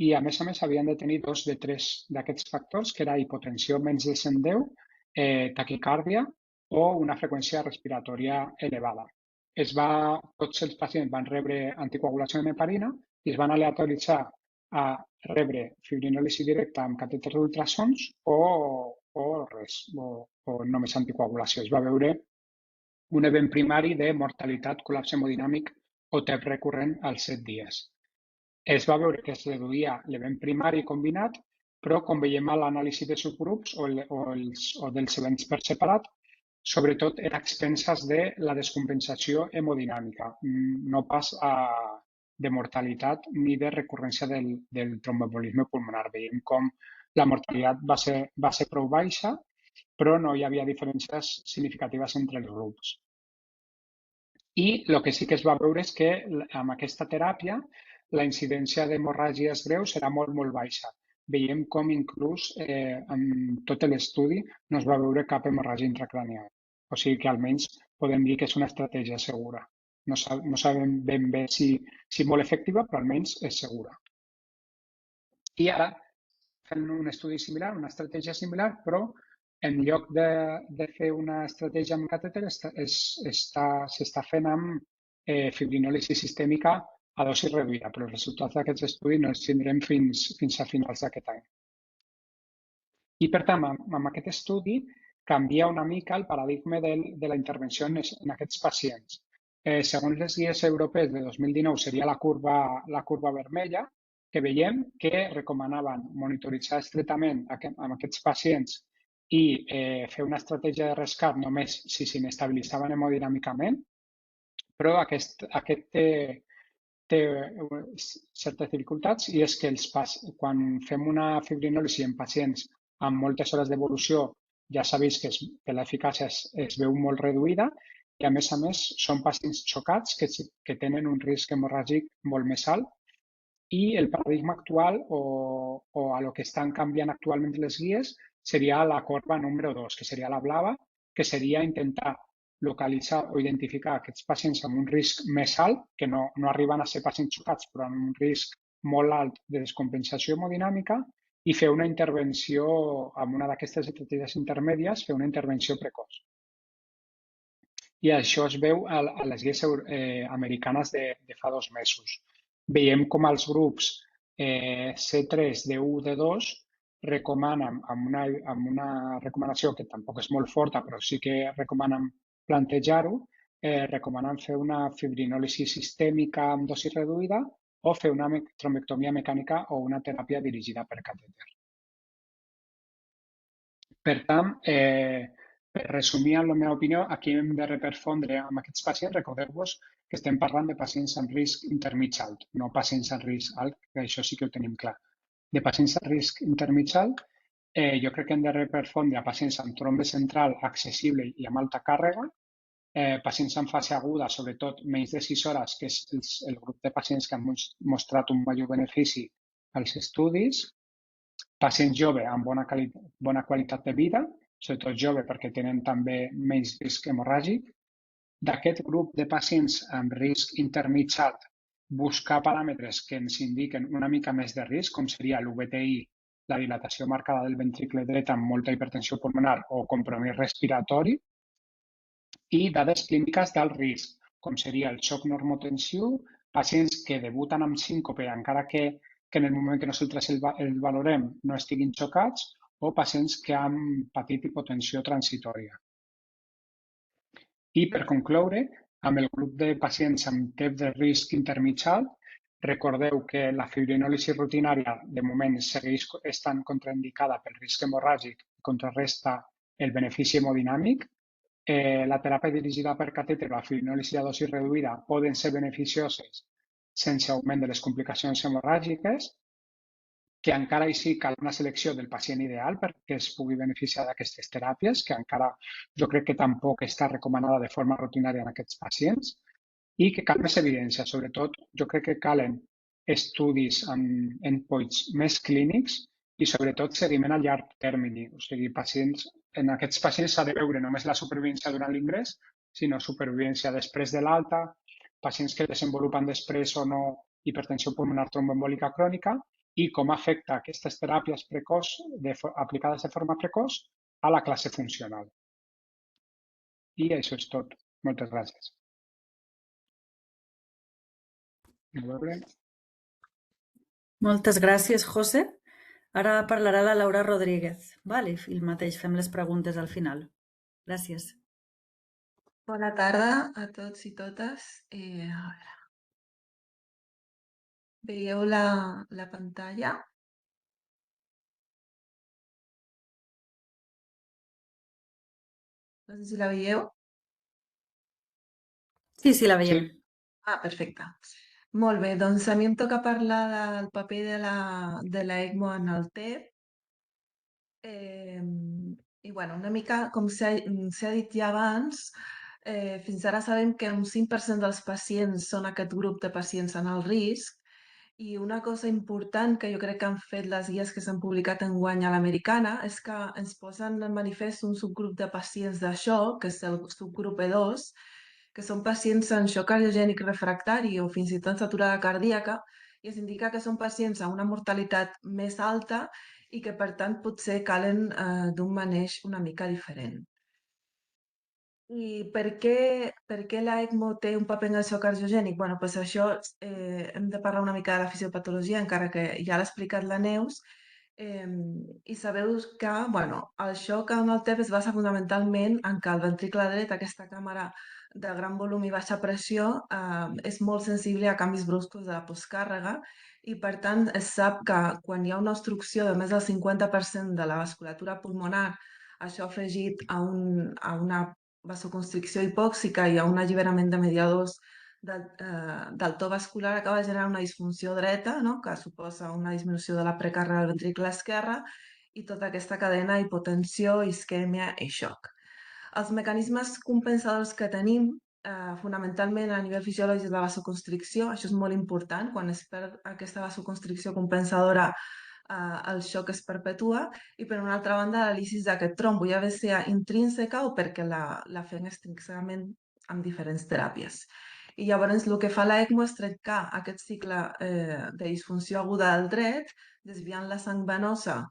i a més havien de tenir 2 de 3 d'aquests factors, que era hipotensió menys de 110, taquicàrdia o una freqüència respiratòria elevada. Tots els pacients van rebre anticoagulació amb heparina i es van aleatoritzar a rebre fibrinòlisi directa amb catèter d'ultrasons o res, o només anticoagulació. Es va veure un event primari de mortalitat, col·lapse hemodinàmic o TEP recurrent als 7 dies. Es va veure que es reduïa l'event primari combinat, però com veiem a l'anàlisi de subgrups o dels events per separat, sobretot era a expenses de la descompensació hemodinàmica, no pas de mortalitat ni de recurrència del tromboembolisme pulmonar. Veiem com la mortalitat va ser prou baixa, però no hi havia diferències significatives entre els grups. I el que sí que es va veure és que amb aquesta teràpia la incidència d'hemorràgies greus era molt baixa. Veiem com inclús en tot l'estudi no es va veure cap hemorràgia intracranial. O sigui que almenys podem dir que és una estratègia segura. No sabem ben bé si molt efectiva, però almenys és segura. I ara fem un estudi similar, una estratègia similar, però en lloc de fer una estratègia amb catèter s'està fent amb fibrinòlisi sistèmica a dosi reduïda, però els resultats d'aquests estudis no els tindrem fins a finals d'aquest any. I, per tant, amb aquest estudi canvia una mica el paradigma de la intervenció en aquests pacients. Segons les guies europees de 2019 seria la curva vermella, que veiem que recomanaven monitoritzar estretament amb aquests pacients i fer una estratègia de rescat només si s'inestabilitzaven hemodinàmicament, però aquest té certes dificultats i és que quan fem una fibrinòlisi en pacients amb moltes hores d'evolució ja s'ha vist que l'eficàcia es veu molt reduïda i, a més, són pacients xocats que tenen un risc hemorràgic molt més alt i el paradigma actual o a lo que estan canviant actualment les guies seria la corba número 2, que seria la blava, que seria intentar localitzar o identificar aquests pacients amb un risc més alt, que no arriben a ser pacients xocats, però amb un risc molt alt de descompensació hemodinàmica i fer una intervenció amb una d'aquestes estratègies intermèdies, fer una intervenció precoç. I això es veu a les guies americanes de fa 2 mesos. Veiem com els grups C3, D1, D2 recomanen, amb una recomanació que tampoc és molt forta, però sí que recomanen plantejar-ho, recomanen fer una fibrinòlisi sistèmica amb dosi reduïda o fer una trombectomia mecànica o una teràpia dirigida per catèter. Per tant, per resumir, en la meva opinió, aquí hem de reperfondre amb aquests pacients. Recordeu-vos que estem parlant de pacients amb risc intermig alt, no pacients amb risc alt, que això sí que ho tenim clar. De pacients amb risc intermig alt, jo crec que hem de reperfondre a pacients amb trombe central accessible i amb alta càrrega pacients en fase aguda, sobretot menys de 6 hores, que és el grup de pacients que han mostrat un major benefici als estudis, pacients jove amb bona qualitat de vida, sobretot jove perquè tenen també menys risc hemorràgic. D'aquest grup de pacients amb risc intermitjat, buscar paràmetres que ens indiquen una mica més de risc, com seria l'UBTI, la dilatació marcada del ventricle dret amb molta hipertensió pulmonar o compromís respiratori, i dades clíniques d'alt risc, com seria el xoc normotensiu, pacients que debuten amb síncope encara que en el moment que nosaltres el valorem no estiguin xocats, o pacients que han patit hipotensió transitòria. I per concloure, amb el grup de pacients amb TEP de risc intermitjat, recordeu que la fibrinòlisi rutinària de moment segueix estant contraindicada pel risc hemorràgic i contrarresta el benefici hemodinàmic. La teràpia dirigida per catèter o la fibrinòlisi a dosi reduïda poden ser beneficioses sense augment de les complicacions hemorràgiques, que encara així cal una selecció del pacient ideal perquè es pugui beneficiar d'aquestes teràpies, que encara jo crec que tampoc està recomanada de forma rutinària en aquests pacients, i que cal més evidència. Sobretot, jo crec que calen estudis amb endpoints més clínics i sobretot seguiment a llarg termini. O sigui, en aquests pacients s'ha de veure només la supervivència durant l'ingrés, sinó supervivència després de l'alta, pacients que desenvolupen després o no hipertensió pulmonar tromboembòlica crònica, i com afecta aquestes teràpies aplicades de forma precoç a la classe funcional. I això és tot. Moltes gràcies. Moltes gràcies, José. Ara parlarà la Laura Rodríguez. Vale, i el mateix, fem les preguntes al final. Gràcies. Bona tarda a tots i totes. A veure. Veieu la pantalla? No sé si la veieu. Sí, la veiem. Sí. Perfecte. Molt bé, doncs a mi em toca parlar del paper de la ECMO en el TEP. I bueno, una mica, com s'ha dit ja abans, fins ara sabem que un 5% dels pacients són aquest grup de pacients en el risc, i una cosa important que jo crec que han fet les guies que s'han publicat enguany a l'americana és que ens posen en manifest un subgrup de pacients de xoc, que és el subgrup E2, que són pacients en xoc cardiogènic refractari o fins i tot saturada cardíaca, i es indica que són pacients amb una mortalitat més alta i que, per tant, potser calen d'un maneig una mica diferent. I per què la ECMO té un paper en el xoc cardiogènic? Bueno, doncs això hem de parlar una mica de la fisiopatologia, encara que ja l'ha explicat la Neus. I sabeu que el xoc en el TEP es basa fundamentalment en que el ventricle dret, aquesta càmera de gran volum i baixa pressió, és molt sensible a canvis bruscos de la postcàrrega, i per tant es sap que quan hi ha una obstrucció de més del 50% de la vasculatura pulmonar, això afegit a una vasoconstricció hipòxica i a un alliberament de mediadors del to vascular, acaba generant una disfunció dreta, no? Que suposa una disminució de la precàrrega del ventricle esquerre, i tota aquesta cadena, hipotensió, isquèmia i xoc. Els mecanismes compensadors que tenim, fonamentalment a nivell fisiològic, és la vasoconstricció. Això és molt important. Quan es perd aquesta vasoconstricció compensadora, el xoc es perpetua, i per una altra banda la lisis d'aquest trombo, ja bé sigui intrínseca o perquè la fem extrínsecament amb diferents teràpies. I llavors el que fa l'ECMO és trencar aquest cicle de disfunció aguda del dret, desviant la sang venosa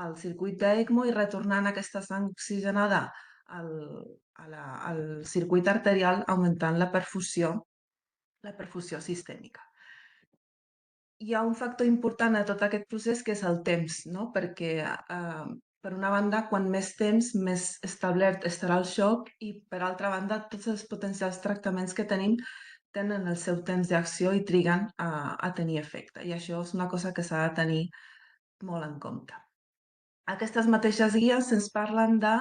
al circuit d'ECMO i retornant aquesta sang oxigenada al circuit arterial, augmentant la perfusió sistèmica. Hi ha un factor important a tot aquest procés, que és el temps, no? Perquè, per una banda, quan més temps, més establert estarà el xoc, i per altra banda, tots els potencials tractaments que tenim tenen el seu temps d'acció i triguen a tenir efecte. I això és una cosa que s'ha de tenir molt en compte. Aquestes mateixes guies ens parlen de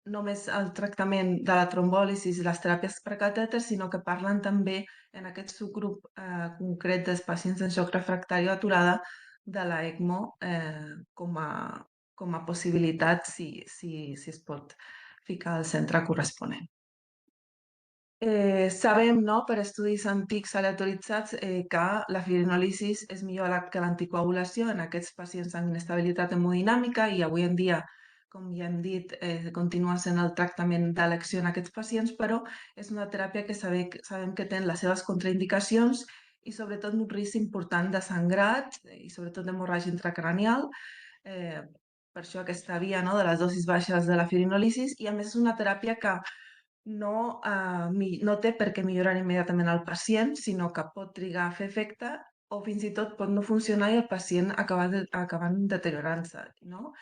només el tractament de la trombòlisi i les teràpies per catèter, sinó que parlen també, en aquest subgrup concret dels pacients en xoc refractari o aturada, de la ECMO com a possibilitat si es pot ficar al centre corresponent. Sabem, no, per estudis antics aleatoritzats, que la fibrinòlisi és millor que l'anticoagulació en aquests pacients amb inestabilitat hemodinàmica i avui en dia, com ja hem dit, continua sent el tractament d'elecció en aquests pacients, però és una teràpia que sabem que té les seves contraindicacions i sobretot un risc important de sangrat i sobretot d'hemorràgia intracranial. Per això aquesta via, no, de les dosis baixes de la fibrinòlisi, i a més és una teràpia que no té per què millorar immediatament el pacient, sinó que pot trigar a fer efecte o fins i tot pot no funcionar i el pacient acabant deteriorant-se, no?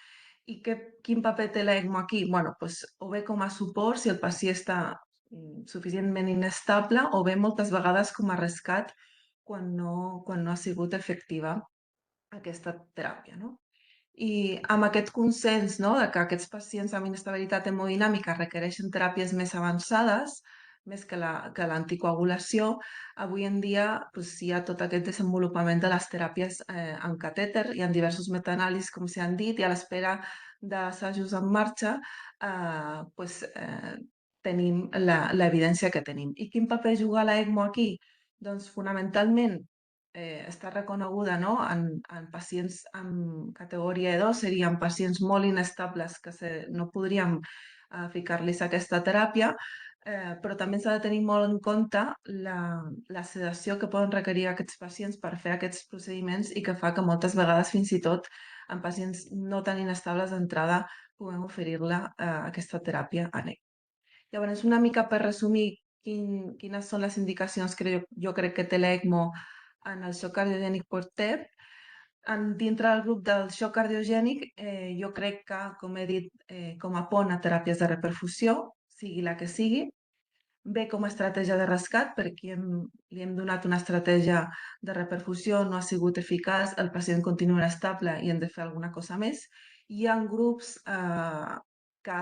I quin paper té l'ECMO aquí? Bueno, doncs, o bé com a suport si el pacient està suficientment inestable o bé moltes vegades com a rescat quan no ha sigut efectiva aquesta teràpia, no? I amb aquest consens, no, de que aquests pacients amb inestabilitat hemodinàmica requereixen teràpies més avançades, més que l'anticoagulació, avui en dia doncs, hi ha tot aquest desenvolupament de les teràpies amb catèter, hi ha diversos metaanàlisis, com s'han dit, i a l'espera d'assajos en marxa doncs, tenim l'evidència que tenim. I quin paper juga l'ECMO aquí? Doncs fonamentalment està reconeguda, no, en pacients amb categoria E2, serien pacients molt inestables que no podríem ficar-los aquesta teràpia, però també s'ha de tenir molt en compte la sedació que poden requerir aquests pacients per fer aquests procediments i que fa que moltes vegades fins i tot en pacients no tan inestables d'entrada puguem oferir-la aquesta teràpia ANEC. Llavors, una mica per resumir quines són les indicacions que jo crec que té l'ECMO en el xoc cardiogènic per TEP. Dintre del grup del xoc cardiogènic, jo crec que, com he dit, com a pont a teràpies de reperfusió, sigui la que sigui, bé com a estratègia de rescat, perquè li hem donat una estratègia de reperfusió, no ha sigut eficaç, el pacient continua estable i hem de fer alguna cosa més. Hi ha grups que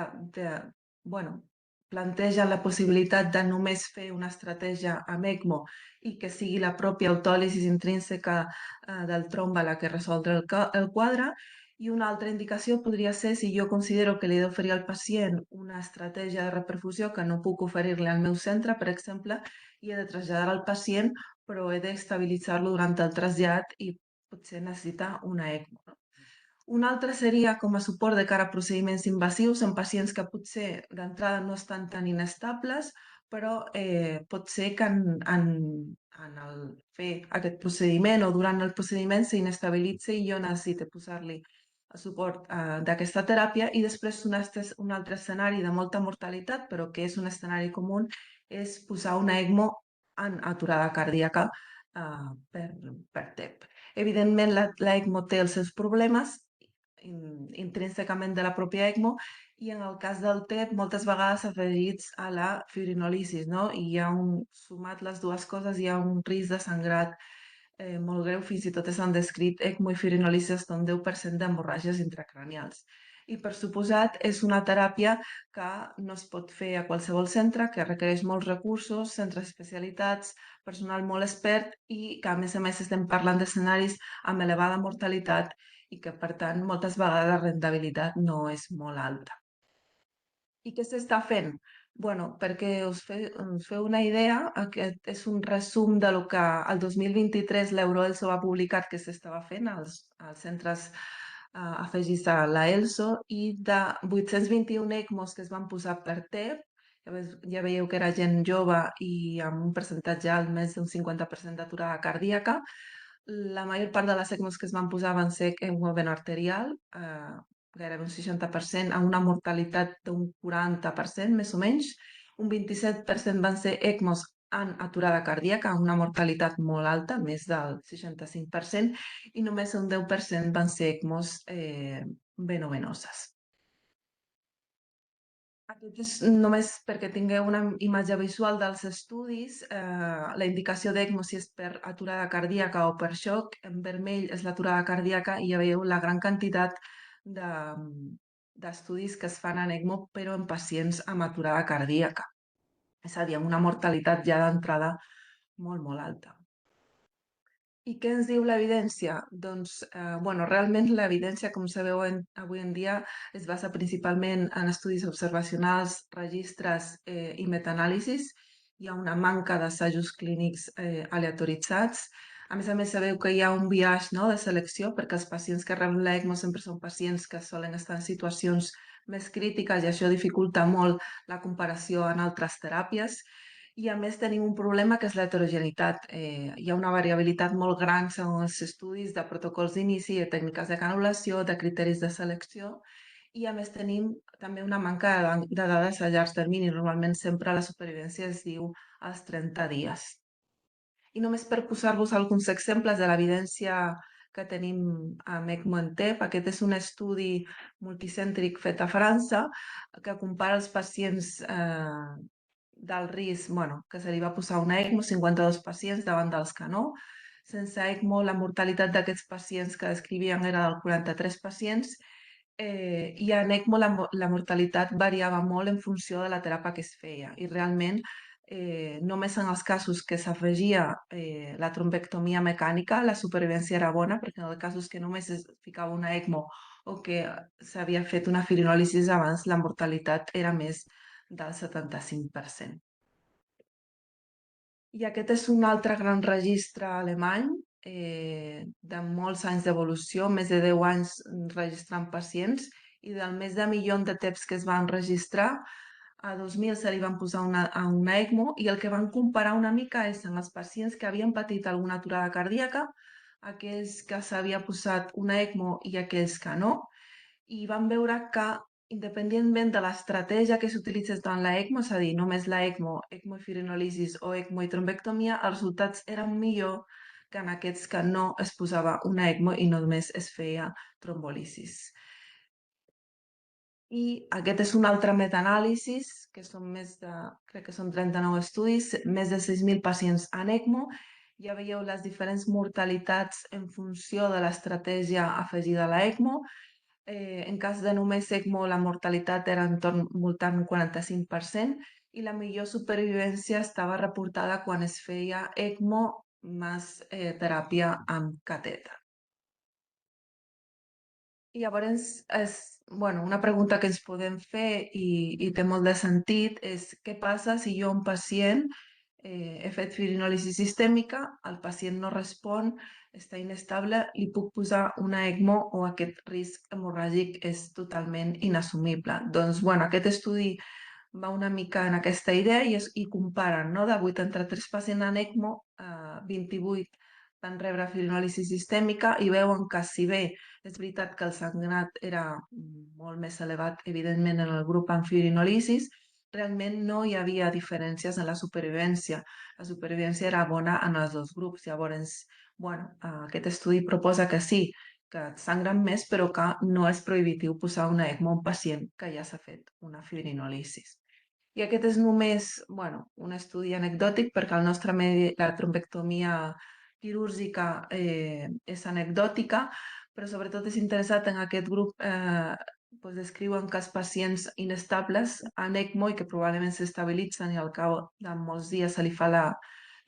plantegen la possibilitat de només fer una estratègia amb ECMO i que sigui la pròpia autòlisi intrínseca del trombe la que resoldre el quadre. I una altra indicació podria ser si jo considero que li he d'oferir al pacient una estratègia de reperfusió que no puc oferir-li al meu centre, per exemple, i he de traslladar al pacient, però he d'estabilitzar-lo durant el trasllat i potser necessita una ECMO. No? Una altra seria com a suport de cara a procediments invasius en pacients que potser d'entrada no estan tan inestables, però pot ser que en el fer aquest procediment o durant el procediment s'inestabilitzi i jo necessite posar-li el suport d'aquesta teràpia. I després un altre escenari de molta mortalitat, però que és un escenari comú, és posar una ECMO en aturada cardíaca per TEP. Evidentment, l'ECMO té els seus problemes intrínsecament de la pròpia ECMO i en el cas del TEP moltes vegades afegits a la fibrinòlisi, no? I sumat les dues coses, hi ha un risc de sangrat molt greu, fins i tot s'han descrit ECMO i fibrinòlisi d'un 10% d'hemorràgies intracranials. I per suposat és una teràpia que no es pot fer a qualsevol centre, que requereix molts recursos, centres especialitats, personal molt expert i que a més estem parlant d'escenaris amb elevada mortalitat i que per tant moltes vegades la rendibilitat no és molt alta. I què s'està fent? Bueno, perquè us feu una idea, aquest és un resum de lo que el 2023 l'Euroelso va publicar que s'estava fent als centres afegits a l'ELSO i de 821 ECMOs que es van posar per TEP, ja veieu que era gent jove i amb un percentatge alt, més d'un 50% d'aturada cardíaca. La major part de les ECMOs que es van posar van ser ECMO venoarterial, gairebé un 60%, amb una mortalitat d'un 40%, més o menys. Un 27% van ser ECMOs en aturada cardíaca, amb una mortalitat molt alta, més del 65%, i només un 10% van ser ECMOs venovenoses. Aquest és només perquè tingueu una imatge visual dels estudis. La indicació d'ECMO si és per aturada cardíaca o per xoc. En vermell és l'aturada cardíaca i ja veieu la gran quantitat d'estudis que es fan en ECMO però en pacients amb aturada cardíaca. És a dir, amb una mortalitat ja d'entrada molt, molt alta. I què ens diu l'evidència? Doncs, realment l'evidència, com sabeu avui en dia, es basa principalment en estudis observacionals, registres i metaanàlisis, hi ha una manca d'assajos clínics aleatoritzats. A més, sabeu que hi ha un biaix, no, de selecció, perquè els pacients que reben l'ECMO sempre són pacients que solen estar en situacions més crítiques i això dificulta molt la comparació en altres teràpies. I a més tenim un problema que és l'heterogeneïtat. Hi ha una variabilitat molt gran segons els estudis de protocols d'inici, de tècniques de canulació, de criteris de selecció, i a més tenim també una manca de dades a llarg termini. Normalment sempre la supervivència es diu als 30 dies. I només per posar-vos alguns exemples de l'evidència que tenim amb ECMO en TEP, aquest és un estudi multicèntric fet a França que compara els pacients del risc, que se li va posar una ECMO, 52 pacients davant dels que no. Sense ECMO, la mortalitat d'aquests pacients que descrivien era del 43 pacients i en ECMO la mortalitat variava molt en funció de la teràpia que es feia i realment només en els casos que s'afegia la trombectomia mecànica la supervivència era bona, perquè en els casos que només es ficava una ECMO o que s'havia fet una firinòlisi abans, la mortalitat era més del 75%. I aquest és un altre gran registre alemany de molts anys d'evolució, més de 10 anys registrant pacients, i del més de 1 milió de TEPs que es van registrar, a 2000 se li van posar una ECMO i el que van comparar una mica és en els pacients que havien patit alguna aturada cardíaca, aquells que s'havia posat una ECMO i aquells que no, i van veure que independentment de l'estratègia que s'utilitzés durant la ECMO, és a dir, només la ECMO, ECMO i firinolisis o ECMO i trombectomia, els resultats eren millor que en aquests que no es posava una ECMO i només es feia trombolisis. I aquest és un altre metaanàlisi, que són crec que són 39 estudis, més de 6.000 pacients en ECMO. Ja veieu les diferents mortalitats en funció de l'estratègia afegida a la ECMO. En cas de només ECMO, la mortalitat era voltant 45% i la millor supervivència estava reportada quan es feia ECMO més teràpia amb catèter. I llavors, una pregunta que ens podem fer i té molt de sentit és què passa si jo, un pacient, he fet firinòlisi sistèmica, el pacient no respon, està inestable, li puc posar una ECMO o aquest risc hemorràgic és totalment inassumible. Doncs, aquest estudi va una mica en aquesta idea i comparen, no? De 83 pacients en ECMO, 28 van rebre firinòlisi sistèmica i veuen que si bé és veritat que el sangnat era molt més elevat, evidentment, en el grup amb firinolisis, realment no hi havia diferències en la supervivència. La supervivència era bona en els dos grups. Llavors, aquest estudi proposa que sí, que sangren més, però que no és prohibitiu posar una ECMO a un pacient que ja s'ha fet una firinolisis. I aquest és només un estudi anecdòtic perquè al nostre medi la trombectomia quirúrgica és anecdòtica, però sobretot és interessat en aquest grup descriuen que els pacients inestables en ECMO i que probablement s'estabilitzen i al cap de molts dies se li fa la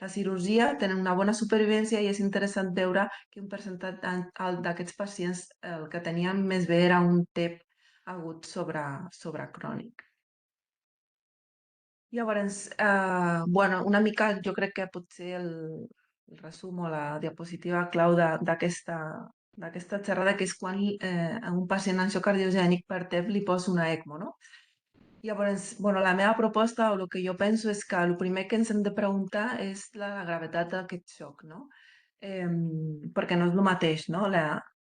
cirurgia, tenen una bona supervivència i és interessant veure que un percentatge alt d'aquests pacients el que tenien més bé era un TEP agut sobre crònic. Llavors, una mica jo crec que potser el resum o la diapositiva clau d'aquesta xerrada, que és quan a un pacient amb xoc cardiogènic per TEP li poso una ECMO, no? Llavors, la meva proposta o el que jo penso és que el primer que ens hem de preguntar és la gravetat d'aquest xoc, no? Perquè no és el mateix, no?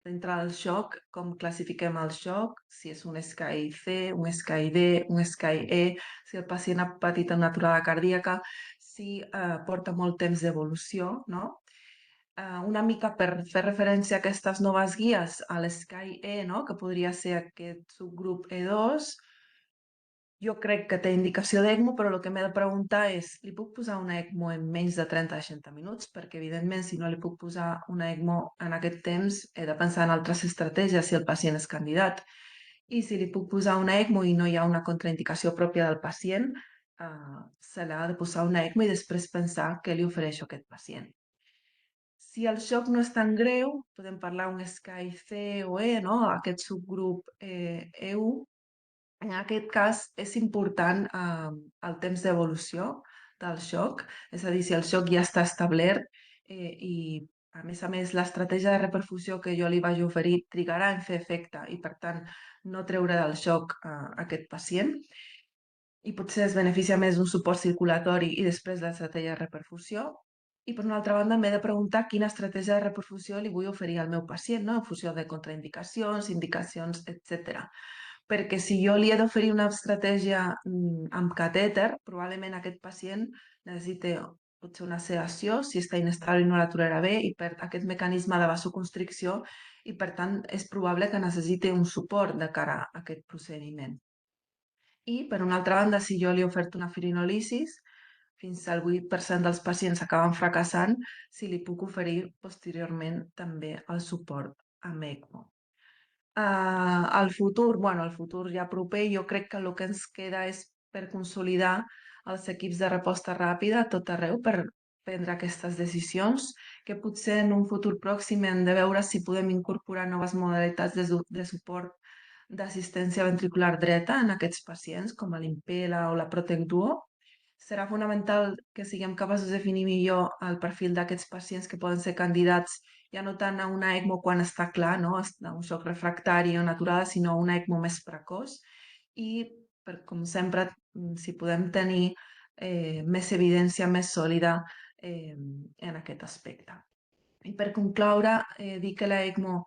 Dintre del xoc, com classifiquem el xoc, si és un SCAI C, un SCAI D, un SCAI E, si el pacient ha patit una aturada cardíaca, si porta molt temps d'evolució, no? Una mica per fer referència a aquestes noves guies, a l'SCAI E, no? Que podria ser aquest subgrup E2, jo crec que té indicació d'ECMO, però el que m'he de preguntar és, li puc posar una ECMO en menys de 30-60 minuts? Perquè, evidentment, si no li puc posar una ECMO en aquest temps, he de pensar en altres estratègies si el pacient és candidat. I si li puc posar una ECMO i no hi ha una contraindicació pròpia del pacient, se l'ha de posar una ECMO i després pensar què li ofereixo a aquest pacient. Si el xoc no és tan greu, podem parlar un SCAI C o E, no? Aquest subgrup EU. En aquest cas és important el temps d'evolució del xoc, és a dir, si el xoc ja està establert i a més, l'estratègia de reperfusió que jo li vaig oferir trigarà en fer efecte i, per tant, no treure del xoc aquest pacient. I potser es beneficia més d'un suport circulatori i després l'estratègia de reperfusió. I, per una altra banda, m'he de preguntar quina estratègia de reperfusió li vull oferir al meu pacient, no? En funció de contraindicacions, indicacions, etc. Perquè si jo li he d'oferir una estratègia amb catèter, probablement aquest pacient necessita potser una sedació, si està inestable i no la tolerarà bé, i per aquest mecanisme de vasoconstricció, i per tant és probable que necessiti un suport de cara a aquest procediment. I, per una altra banda, si jo li he ofert una firinolisis, fins al 8% dels pacients acaben fracassant, si li puc oferir posteriorment també el suport amb ECMO. El futur ja proper, jo crec que el que ens queda és per consolidar els equips de resposta ràpida a tot arreu per prendre aquestes decisions, que potser en un futur pròxim hem de veure si podem incorporar noves modalitats de suport d'assistència ventricular dreta en aquests pacients, com l'Impela o la Protect Duo. Serà fonamental que siguem capaços de definir millor el perfil d'aquests pacients que poden ser candidats ja no tant a una ECMO quan està clar, no? A un xoc refractari o natural, sinó a una ECMO més precoç. I, com sempre, si podem tenir més evidència, més sòlida en aquest aspecte. I per concloure, dir que la ECMO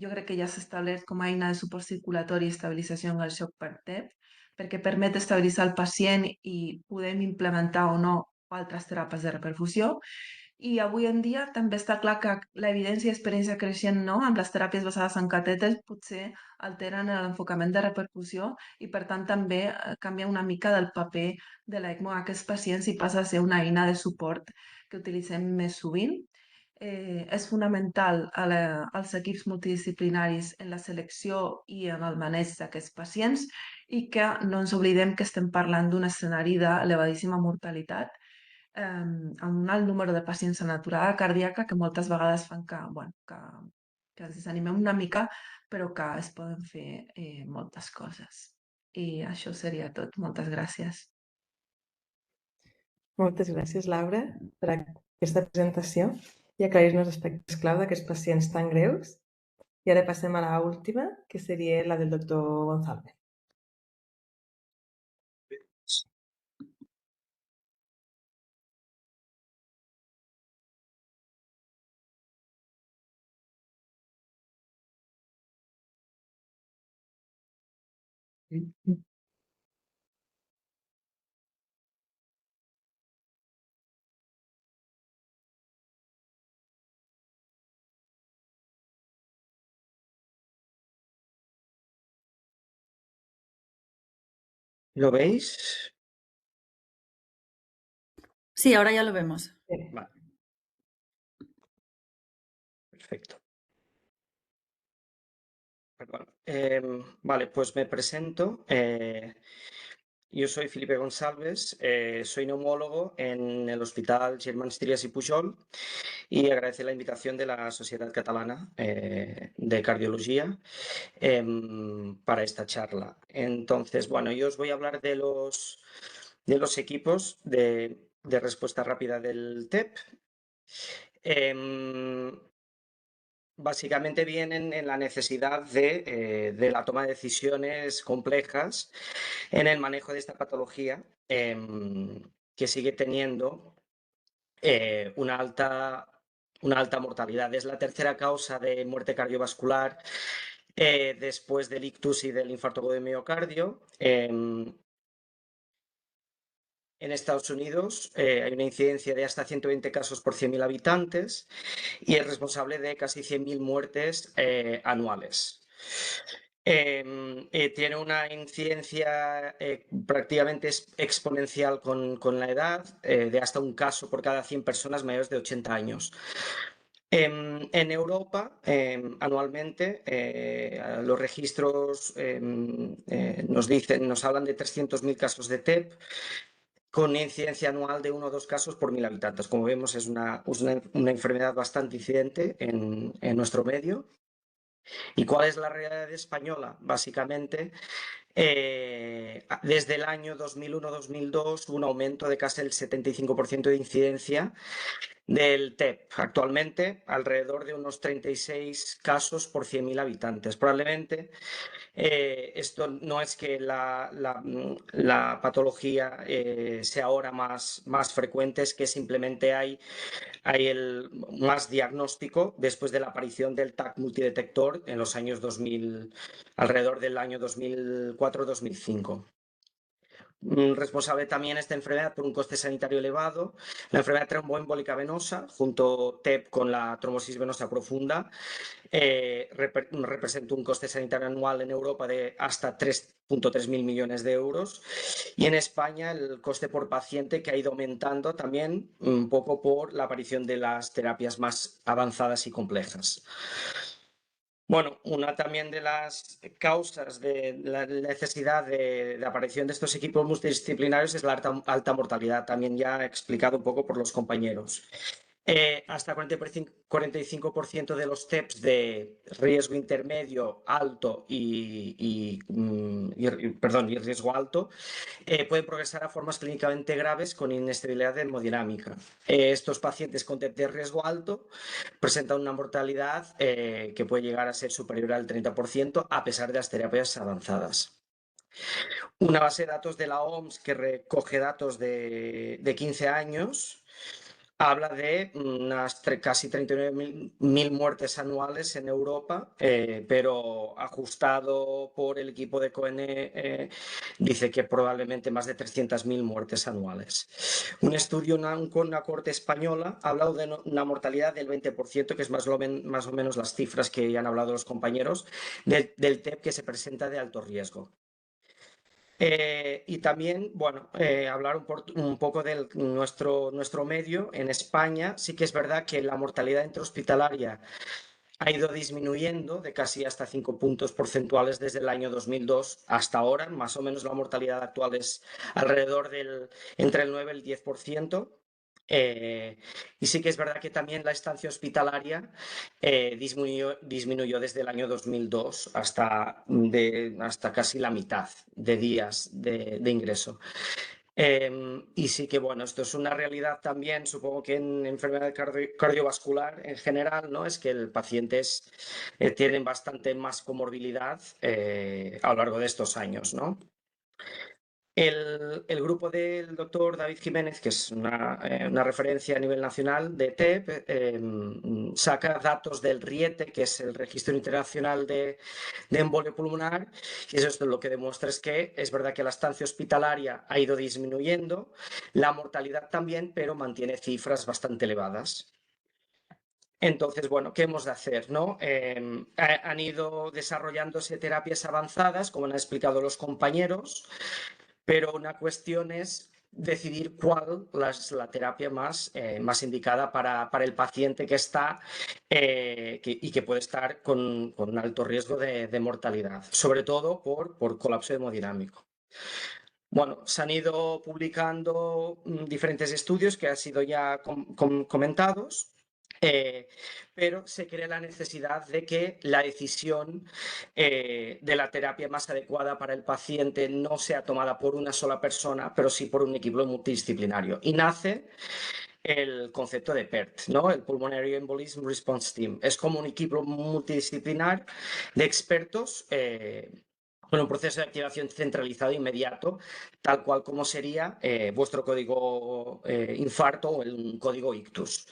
jo crec que ja s'ha establert com a eina de suport circulatori i estabilització en el xoc per TEP, perquè permet estabilitzar el pacient i podem implementar o no altres teràpies de reperfusió. I avui en dia també està clar que l'evidència i experiència creixent amb les teràpies basades en catèters potser alteren l'enfocament de reperfusió i, per tant, també canvia una mica del paper de l'ECMO a aquests pacients i passa a ser una eina de suport que utilitzem més sovint. És fonamental als equips multidisciplinaris en la selecció i en el maneig d'aquests pacients i que no ens oblidem que estem parlant d'un escenari d'elevadíssima mortalitat amb un alt número de pacients amb aturada cardíaca que moltes vegades fan que ens desanimem una mica, però que es poden fer moltes coses. I això seria tot. Moltes gràcies. Moltes gràcies, Laura, per aquesta presentació i aclarir-nos aspectes clau d'aquests pacients tan greus. I ara passem a l'última, que seria la del doctor González. ¿Lo veis? Sí, ahora ya lo vemos. Vale. Perfecto. Perdón. Vale, pues me presento. Yo soy Felipe González, soy neumólogo en el Hospital Germans Trias y Pujol y agradecer la invitación de la Sociedad Catalana de Cardiología para esta charla. Entonces, bueno, yo os voy a hablar de los equipos de respuesta rápida del TEP. Básicamente vienen en la necesidad de la toma de decisiones complejas en el manejo de esta patología que sigue teniendo una alta mortalidad. Es la tercera causa de muerte cardiovascular después del ictus y del infarto agudo de miocardio. En Estados Unidos hay una incidencia de hasta 120 casos por 100.000 habitantes y es responsable de casi 100.000 muertes anuales. Tiene una incidencia prácticamente exponencial con la edad, de hasta un caso por cada 100 personas mayores de 80 años. En Europa, anualmente, los registros nos hablan de 300.000 casos de TEP, con una incidencia anual de 1 o 2 casos por 1.000 habitantes. Como vemos, es una enfermedad bastante incidente en nuestro medio. ¿Y cuál es la realidad española? Básicamente, Desde el año 2001-2002 hubo un aumento de casi el 75% de incidencia del TEP. Actualmente, alrededor de unos 36 casos por 100.000 habitantes. Probablemente esto no es que la patología sea ahora más frecuente, es que simplemente hay más diagnóstico después de la aparición del TAC multidetector en los años 2000, alrededor del año 2004-2005. Responsable también esta enfermedad por un coste sanitario elevado, la enfermedad tromboembólica venosa, junto TEP con la trombosis venosa profunda, representa un coste sanitario anual en Europa de hasta 3.3 mil millones de euros, y en España el coste por paciente que ha ido aumentando también un poco por la aparición de las terapias más avanzadas y complejas. Bueno, una también de las causas de la necesidad de aparición de estos equipos multidisciplinarios es la alta mortalidad, también ya explicado un poco por los compañeros. Hasta 45% de los TEPs de riesgo intermedio, alto y riesgo alto pueden progresar a formas clínicamente graves con inestabilidad hemodinámica. Estos pacientes con TEP de riesgo alto presentan una mortalidad que puede llegar a ser superior al 30% a pesar de las terapias avanzadas. Una base de datos de la OMS que recoge datos de 15 años habla de unas casi 39.000 muertes anuales en Europa, pero ajustado por el equipo de Cohen, dice que probablemente más de 300.000 muertes anuales. Un estudio con una corte española ha hablado de una mortalidad del 20%, que es más o menos las cifras que ya han hablado los compañeros, del TEP que se presenta de alto riesgo. Y también, bueno, hablar un poco de nuestro medio. En España sí que es verdad que la mortalidad intrahospitalaria ha ido disminuyendo de casi hasta 5 puntos porcentuales desde el año 2002 hasta ahora. Más o menos la mortalidad actual es alrededor entre el 9 y el 10%. Y sí que es verdad que también la estancia hospitalaria disminuyó desde el año 2002 hasta casi la mitad de días de ingreso. Y sí que, bueno, esto es una realidad también, supongo que en enfermedad cardiovascular en general, ¿no? Es que el pacientes tienen bastante más comorbilidad a lo largo de estos años, ¿no? El grupo del doctor David Jiménez, que es una referencia a nivel nacional de TEP, saca datos del RIETE, que es el Registro Internacional de Embolio Pulmonar, y eso lo que demuestra es que es verdad que la estancia hospitalaria ha ido disminuyendo, la mortalidad también, pero mantiene cifras bastante elevadas. Entonces, bueno, ¿qué hemos de hacer, no? Han ido desarrollándose terapias avanzadas, como han explicado los compañeros, pero una cuestión es decidir cuál es la terapia más indicada para el paciente que está y que puede estar con un alto riesgo de mortalidad, sobre todo por colapso hemodinámico. Bueno, se han ido publicando diferentes estudios que han sido ya comentados. Pero se cree la necesidad de que la decisión de la terapia más adecuada para el paciente no sea tomada por una sola persona, pero sí por un equipo multidisciplinario. Y nace el concepto de PERT, ¿no? El Pulmonary Embolism Response Team. Es como un equipo multidisciplinar de expertos con un proceso de activación centralizado inmediato, tal cual como sería vuestro código infarto o el código ictus.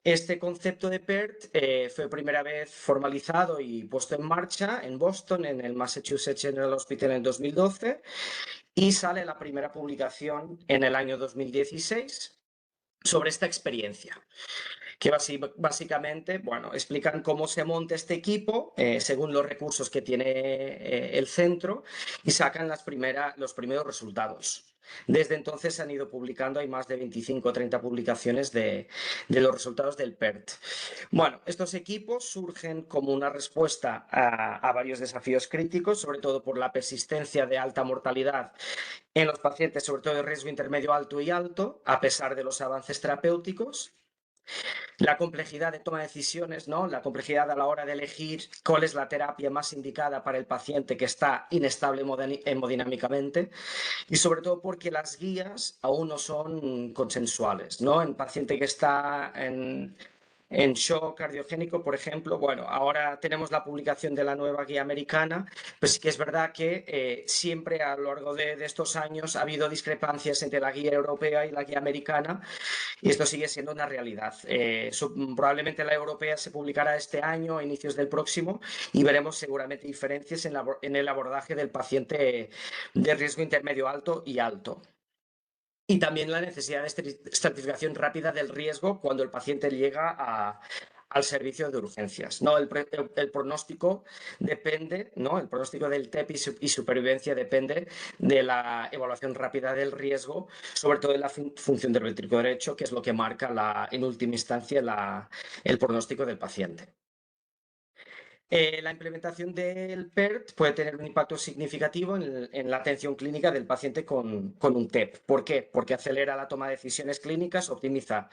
Este concepto de PERT fue primera vez formalizado y puesto en marcha en Boston, en el Massachusetts General Hospital en 2012, y sale la primera publicación en el año 2016 sobre esta experiencia, que básicamente, bueno, explican cómo se monta este equipo según los recursos que tiene el centro y sacan los primeros resultados. Desde entonces se han ido publicando, hay más de 25 o 30 publicaciones de los resultados del PERT. Bueno, estos equipos surgen como una respuesta a varios desafíos críticos, sobre todo por la persistencia de alta mortalidad en los pacientes, sobre todo de riesgo intermedio, alto y alto, a pesar de los avances terapéuticos. La complejidad de toma de decisiones, ¿no? La complejidad a la hora de elegir cuál es la terapia más indicada para el paciente que está inestable hemodinámicamente, y sobre todo porque las guías aún no son consensuales, ¿no? En paciente que está en shock cardiogénico, por ejemplo, bueno, ahora tenemos la publicación de la nueva guía americana, pues sí que es verdad que siempre a lo largo de estos años ha habido discrepancias entre la guía europea y la guía americana, y esto sigue siendo una realidad. Probablemente la europea se publicará este año, a inicios del próximo, y veremos seguramente diferencias en el abordaje del paciente de riesgo intermedio alto y alto. Y también la necesidad de estratificación rápida del riesgo cuando el paciente llega al servicio de urgencias, ¿no? El pronóstico depende, ¿no? El pronóstico del TEP y supervivencia depende de la evaluación rápida del riesgo, sobre todo en la función del ventrículo derecho, que es lo que marca en última instancia el pronóstico del paciente. La implementación del PERT puede tener un impacto significativo en la atención clínica del paciente con un TEP. ¿Por qué? Porque acelera la toma de decisiones clínicas, optimiza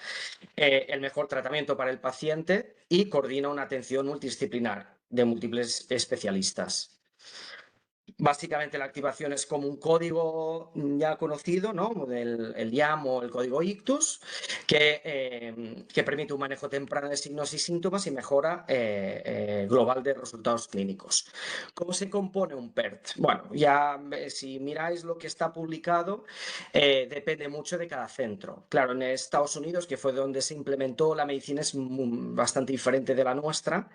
el mejor tratamiento para el paciente y coordina una atención multidisciplinar de múltiples especialistas. Básicamente la activación es como un código ya conocido, ¿no? El YAM o el código ICTUS, que permite un manejo temprano de signos y síntomas y mejora global de resultados clínicos. ¿Cómo se compone un PERT? Bueno, ya si miráis lo que está publicado, depende mucho de cada centro. Claro, en Estados Unidos, que fue donde se implementó, la medicina es bastante diferente de la nuestra.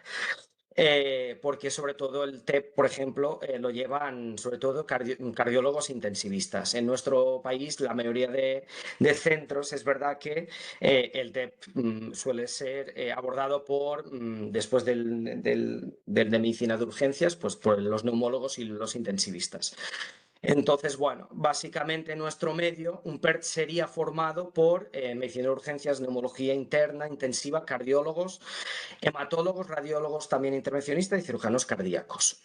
Porque sobre todo el TEP, por ejemplo, lo llevan sobre todo cardiólogos intensivistas. En nuestro país, la mayoría de centros, es verdad que el TEP suele ser abordado después del de medicina de urgencias, pues por los neumólogos y los intensivistas. Entonces, bueno, básicamente en nuestro medio un PERT sería formado por medicina de urgencias, neumología interna, intensiva, cardiólogos, hematólogos, radiólogos, también intervencionistas y cirujanos cardíacos.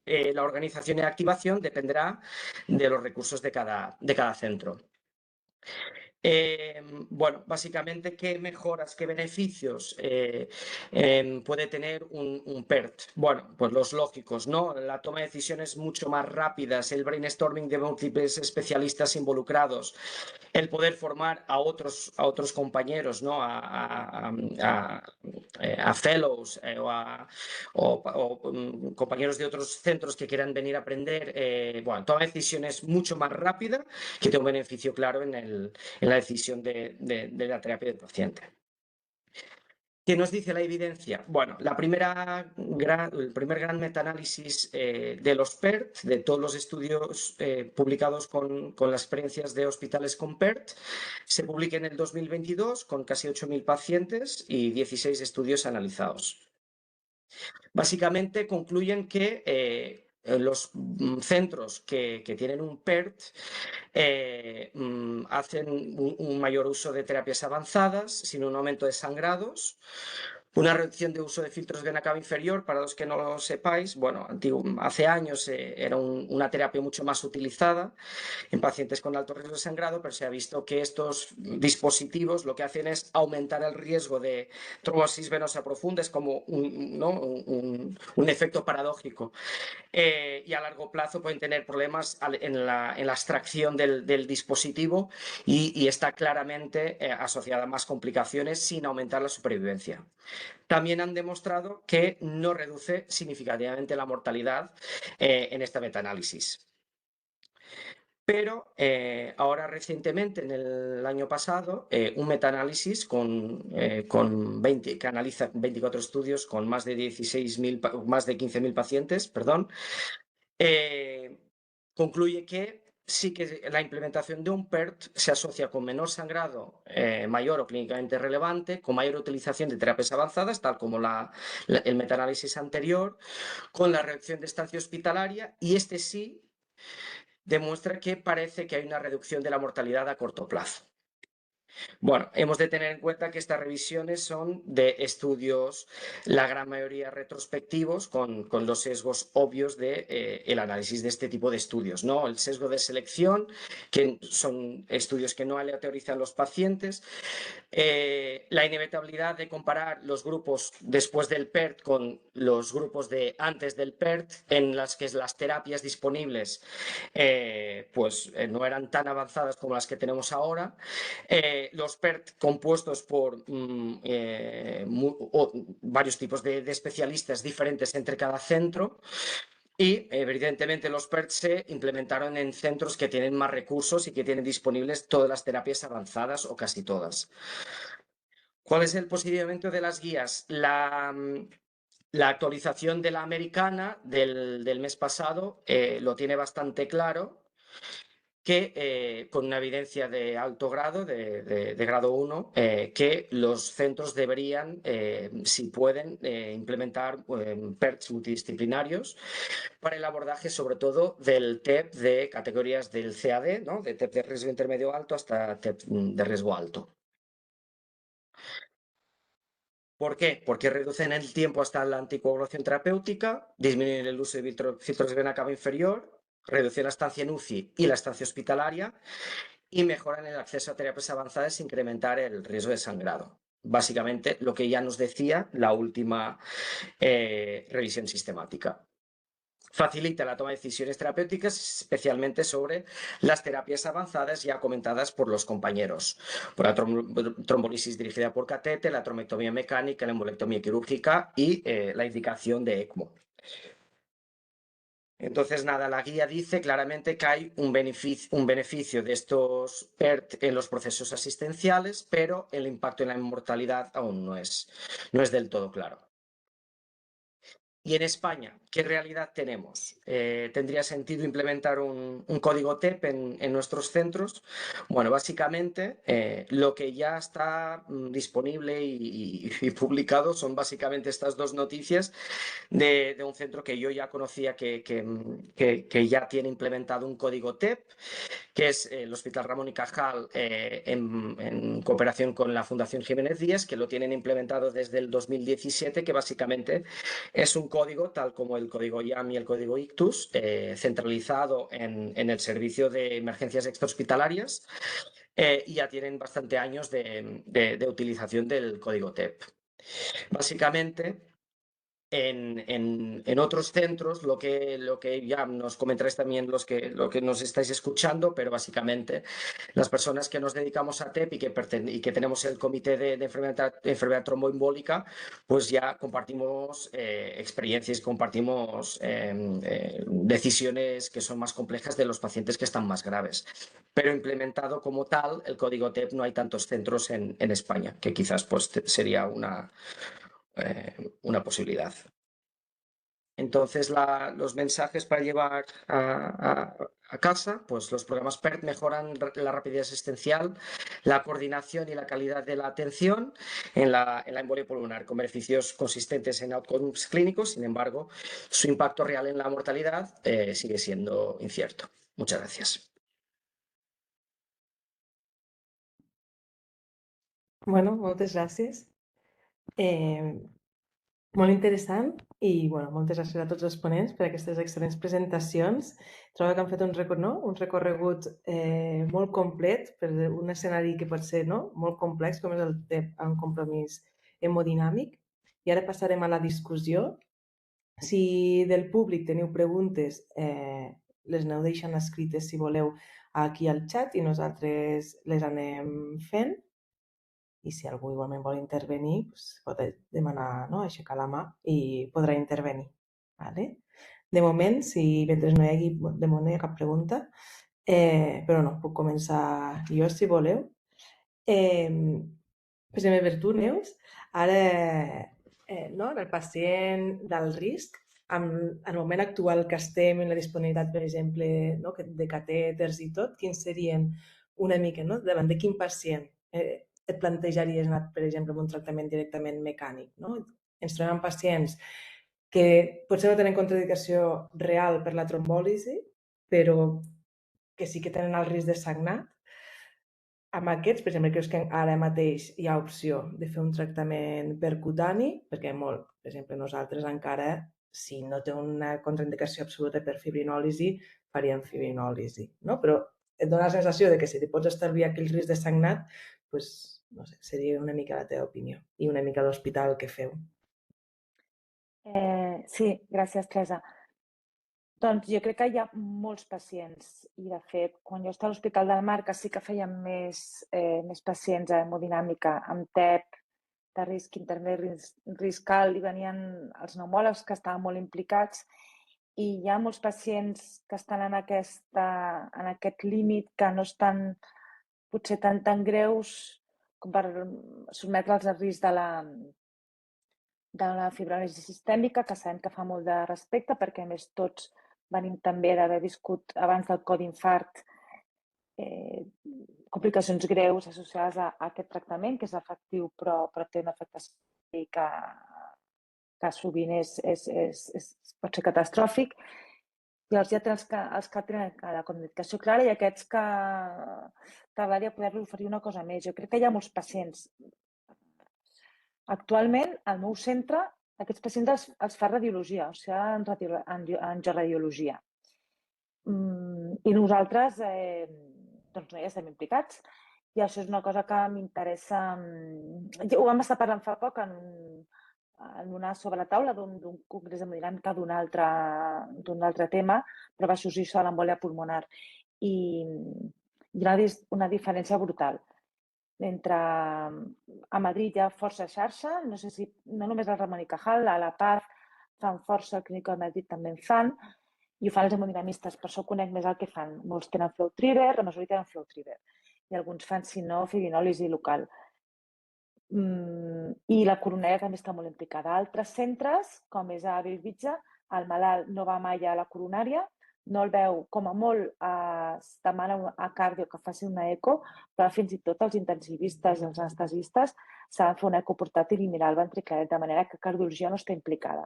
La organización y activación dependerá de los recursos de cada centro. Bueno, básicamente, ¿qué mejoras, qué beneficios puede tener un PERT? Bueno, pues los lógicos, ¿no? La toma de decisiones mucho más rápidas, el brainstorming de múltiples especialistas involucrados, el poder formar a otros compañeros, ¿no? A fellows o compañeros de otros centros que quieran venir a aprender. Bueno, toma de decisiones mucho más rápida, que tiene un beneficio claro en la decisión de la terapia del paciente. ¿Qué nos dice la evidencia? Bueno, el primer gran metaanálisis de los PERT, de todos los estudios publicados con las experiencias de hospitales con PERT, se publica en el 2022 con casi 8.000 pacientes y 16 estudios analizados. Básicamente concluyen que los centros que tienen un PERT hacen un mayor uso de terapias avanzadas, sin un aumento de sangrados, una reducción de uso de filtros de vena cava inferior. Para los que no lo sepáis, bueno, hace años era una terapia mucho más utilizada en pacientes con alto riesgo de sangrado, pero se ha visto que estos dispositivos lo que hacen es aumentar el riesgo de trombosis venosa profunda. Es como un efecto paradójico. Y a largo plazo pueden tener problemas en la extracción del dispositivo y está claramente asociada a más complicaciones sin aumentar la supervivencia. También han demostrado que no reduce significativamente la mortalidad en este metaanálisis. Pero ahora recientemente, en el año pasado, un metaanálisis que analiza 24 estudios con más de 15.000 pacientes, concluye que sí que la implementación de un PERT se asocia con menor sangrado mayor o clínicamente relevante, con mayor utilización de terapias avanzadas, tal como el metaanálisis anterior, con la reducción de estancia hospitalaria, y este sí demuestra que parece que hay una reducción de la mortalidad a corto plazo. Bueno, hemos de tener en cuenta que estas revisiones son de estudios, la gran mayoría retrospectivos, con los sesgos obvios del análisis de este tipo de estudios, ¿no? El sesgo de selección, que son estudios que no aleatorizan los pacientes, La inevitabilidad de comparar los grupos después del PERT con los grupos de antes del PERT, en las que las terapias disponibles no eran tan avanzadas como las que tenemos ahora. Los PERT compuestos por varios tipos de especialistas diferentes entre cada centro. Y evidentemente los PERT se implementaron en centros que tienen más recursos y que tienen disponibles todas las terapias avanzadas o casi todas. ¿Cuál es el posicionamiento de las guías? La actualización de la americana del mes pasado lo tiene bastante claro, que con una evidencia de alto grado, de grado 1, que los centros deberían, si pueden, implementar PERTs multidisciplinarios para el abordaje sobre todo del TEP de categorías del CAD, ¿no? De TEP de riesgo intermedio alto hasta TEP de riesgo alto. ¿Por qué? Porque reducen el tiempo hasta la anticoagulación terapéutica, disminuyen el uso de filtros de vena cava inferior, reducen la estancia en UCI y la estancia hospitalaria y mejoran el acceso a terapias avanzadas sin incrementar el riesgo de sangrado. Básicamente lo que ya nos decía la última revisión sistemática. Facilita la toma de decisiones terapéuticas, especialmente sobre las terapias avanzadas ya comentadas por los compañeros, por la trombolisis dirigida por catete, la trombectomía mecánica, la embolectomía quirúrgica y la indicación de ECMO. Entonces, nada, la guía dice claramente que hay un beneficio de estos PERT en los procesos asistenciales, pero el impacto en la mortalidad aún no es del todo claro. Y en España, ¿qué realidad tenemos? ¿Tendría sentido implementar un código TEP en nuestros centros? Bueno, básicamente lo que ya está disponible y publicado son básicamente estas dos noticias de un centro que yo ya conocía que ya tiene implementado un código TEP, que es el Hospital Ramón y Cajal, en cooperación con la Fundación Jiménez Díaz, que lo tienen implementado desde el 2017, que básicamente es un código, tal como el código IAM y el código ICTUS, centralizado en el servicio de emergencias extrahospitalarias, y ya tienen bastante años de utilización del código TEP. Básicamente, en otros centros, lo que ya nos comentaréis también lo que nos estáis escuchando, pero básicamente las personas que nos dedicamos a TEP y que tenemos el comité de enfermedad tromboembólica, pues ya compartimos experiencias, compartimos decisiones que son más complejas de los pacientes que están más graves. Pero implementado como tal, el código TEP no hay tantos centros en España, que quizás pues, sería una posibilidad. Entonces, los mensajes para llevar a casa, pues los programas PERT mejoran la rapidez asistencial, la coordinación y la calidad de la atención en la embolia pulmonar, con beneficios consistentes en outcomes clínicos. Sin embargo, su impacto real en la mortalidad sigue siendo incierto. Muchas gracias. Bueno, moltes gràcies. Molt interessant i moltes gràcies a tots els ponents per aquestes excel·lents presentacions. Trobo que han fet un recorregut molt complet per un escenari que pot ser molt complex, com és el TEP amb compromís hemodinàmic. I ara passarem a la discussió. Si del públic teniu preguntes, les aneu deixant escrites, si voleu, aquí al xat i nosaltres les anem fent. I si algú igualment vol intervenir, pot demanar, aixecar la mà i podrà intervenir. Vale? De moment, mentre no hi hagi de moment no hi ha cap pregunta, però no, puc començar jo si voleu. Precisament per tu, Neus, ara en el pacient d'alt risc, en el moment actual que estem en la disponibilitat, per exemple, de catèters i tot, quins serien una mica, davant de quin pacient et plantejaries anar, per exemple, amb un tractament directament mecànic. Ens trobem amb pacients que potser no tenen contraindicació real per la trombòlisi, però que sí que tenen el risc de sagnat. Amb aquests, per exemple, creus que ara mateix hi ha opció de fer un tractament percutani, perquè per exemple, nosaltres encara, si no té una contraindicació absoluta per fibrinòlisi, faríem fibrinòlisi. Però et dona la sensació de que si te pots estalviar aquell risc de sagnat, doncs no sé, seria una mica la teva opinió i una mica l'hospital que feu. Sí, gràcies, Teresa. Doncs jo crec que hi ha molts pacients i, de fet, quan jo estava a l'Hospital del Mar, que sí que fèiem més pacients a hemodinàmica amb TEP, de risc intermedi, risc alt, i venien els pneumòlegs que estaven molt implicats, i hi ha molts pacients que estan en aquest límit, que no estan potser tan greus com per sotmetre'ls al risc de la fibrosi sistèmica, que sabem que fa molt de respecte, perquè a més tots venim també d'haver viscut abans del codi infart complicacions greus associades a aquest tractament, que és efectiu però té una afectació que sovint pot ser catastròfic. Llavors hi ha els que tenen la contraindicació clara i aquests que t'agradaria poder-li oferir una cosa més. Jo crec que hi ha molts pacients. Actualment, al meu centre, aquests pacients els fa radiologia, o sigui, angioradiologia. I nosaltres doncs no hi estem implicats, i això és una cosa que m'interessa. Ho vam estar parlant fa poc en una sobre la taula d'un congrés hemodinàmica d'un altre tema, però va sorgir això de l'embòlia pulmonar. I hi ha una diferència brutal. A Madrid hi ha força xarxa, no sé si no només el Ramon y Cajal, a la Paz fan força, el Clínic de Madrid també en fan, i ho fan els hemodinamistes, per això conec més el que fan. Molts tenen FlowTriever, la majoria tenen FlowTriever, i alguns fan, si no, fibrinolis local. I la coronària també està molt implicada. Altres centres, com és a Bellvitge, el malalt no va mai a la coronària, no el veu, com a molt es demana a cardio que faci una eco, però fins i tot els intensivistes i els anestesistes saben fer una eco portàtil i mirar el ventriclaret, de manera que cardiologia no està implicada.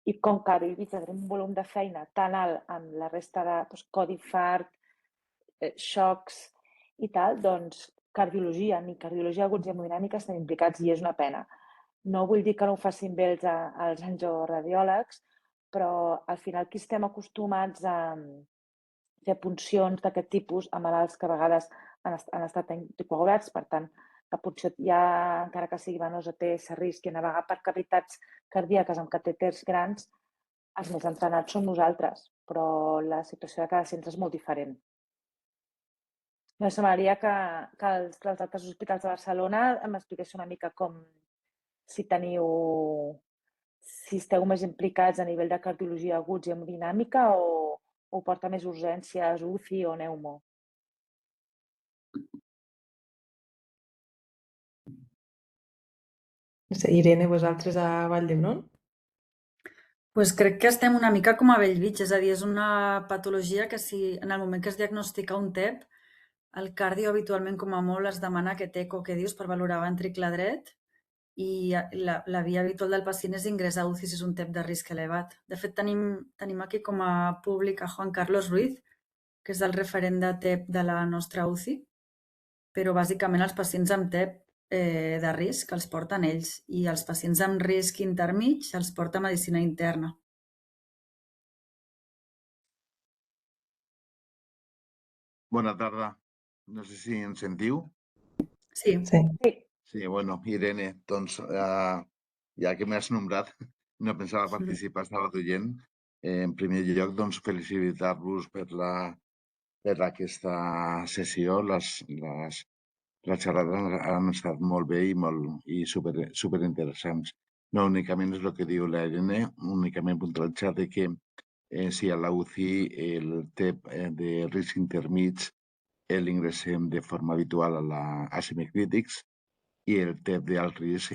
I com que a Bellvitge tenim un volum de feina tan alt amb la resta de codi infart, xocs i tal, doncs cardiologia ni cardiologia aguts i hemodinàmica estan implicats i és una pena. No vull dir que no ho facin bé els angioradiòlegs, però al final aquí estem acostumats a fer puncions d'aquest tipus a malalts que a vegades han estat anticoagulats, per tant, la punció ja, encara que sigui venosa, té aquest risc, i navegar per cavitats cardíaques amb catèters grans, els més entrenats són nosaltres, però la situació de cada centre és molt diferent. M'agradaria que els altres hospitals de Barcelona m'expliqués una mica com si esteu més implicats a nivell de cardiologia aguts i hemodinàmica o porta més urgències, UCI o pneumo. Irene, vosaltres a Vall d'Hebron? Pues crec que estem una mica com a Bellvitge, és a dir, és una patologia que si en el moment que es diagnostica un TEP, el cardio habitualment com a molt es demana aquest eco que dius per valorar ventricle dret, i la via habitual del pacient és ingressar a UCI si és un TEP de risc elevat. De fet, tenim aquí com a públic a Juan Carlos Ruiz, que és el referent de TEP de la nostra UCI, però bàsicament els pacients amb TEP de risc els porten ells, i els pacients amb risc intermig els porta medicina interna. Bona tarda. No sé si em sentiu. Sí. Sí, bueno, Irene, doncs, ja que m'has nombrat, no pensava participar, estava d'oient. En primer lloc, doncs, felicitar-vos per aquesta sessió. Les xerrades han estat molt bé i superinteressants. No únicament és el que diu la Irene, únicament puntualitzar que si a la UCI el TEP de risc intermig l'ingressem de forma habitual a semicrítics i el TEP d'alt risc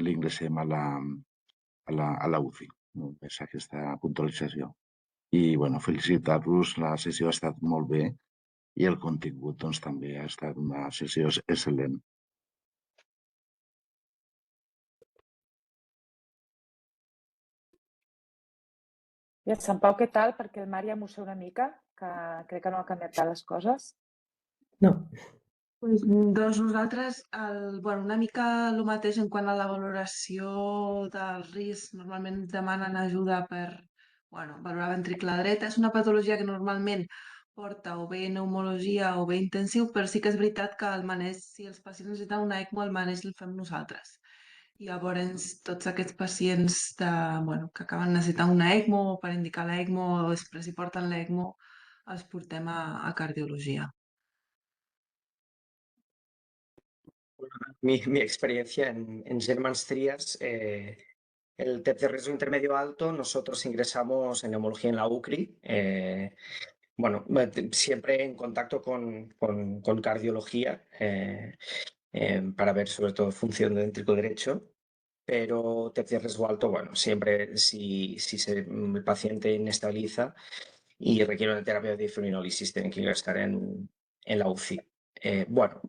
l'ingressem a la UCI. És aquesta puntualització. I bueno, felicitar-vos, la sessió ha estat molt bé i el contingut doncs, també ha estat una sessió excel·lent. I a Sant Pau, què tal? Perquè el Mar ja m'ho sé una mica, que crec que no ha canviat tant les coses. No. Doncs nosaltres, una mica el mateix en quant a la valoració del risc. Normalment demanen ajuda per valorar ventricle dret. És una patologia que normalment porta o bé pneumologia o bé intensiu, però sí que és veritat que el maneig, si els pacients necessiten una ECMO, el maneig el fem nosaltres. I llavors tots aquests pacients que acaben necessitant una ECMO o per indicar la ECMO o després hi porten l'ECMO, els portem a cardiologia. Mi experiencia en Germans Trias, el TEP de riesgo intermedio alto, nosotros ingresamos en neumología en la UCRI, siempre en contacto con cardiología para ver sobre todo función de ventrículo derecho, pero TEP de riesgo alto, siempre si el paciente inestabiliza y requiere una terapia de difibrinólisis, tiene que ingresar en la UCI.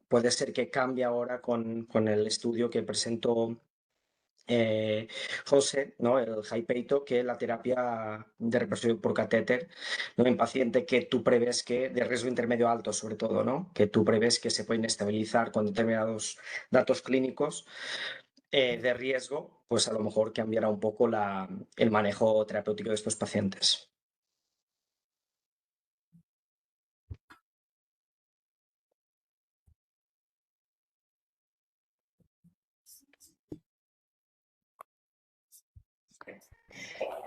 Puede ser que cambie ahora con el estudio que presentó José, ¿no? El Hypeito, que la terapia de represión por catéter, ¿no? En paciente que tú prevés que, de riesgo intermedio alto sobre todo, ¿no? Que tú prevés que se pueden estabilizar con determinados datos clínicos de riesgo, pues a lo mejor cambiará un poco el manejo terapéutico de estos pacientes.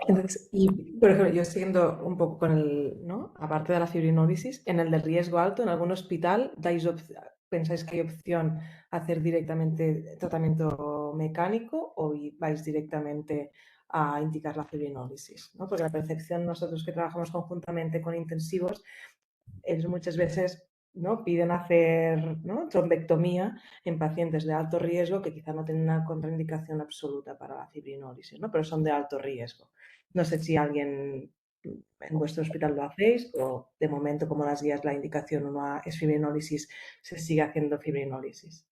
Entonces, y por ejemplo, yo siguiendo un poco con ¿no? Aparte de la fibrinólisis, en el de riesgo alto, en algún hospital, ¿pensáis que hay opción hacer directamente tratamiento mecánico o vais directamente a indicar la fibrinólisis? ¿No? Porque la percepción, nosotros que trabajamos conjuntamente con intensivos, es muchas veces, ¿no? Piden hacer, ¿no? Trombectomía en pacientes de alto riesgo que quizá no tienen una contraindicación absoluta para la fibrinólisis, ¿no? Pero son de alto riesgo. No sé si alguien en vuestro hospital lo hacéis o de momento, como las guías, la indicación no es fibrinólisis, se sigue haciendo fibrinólisis.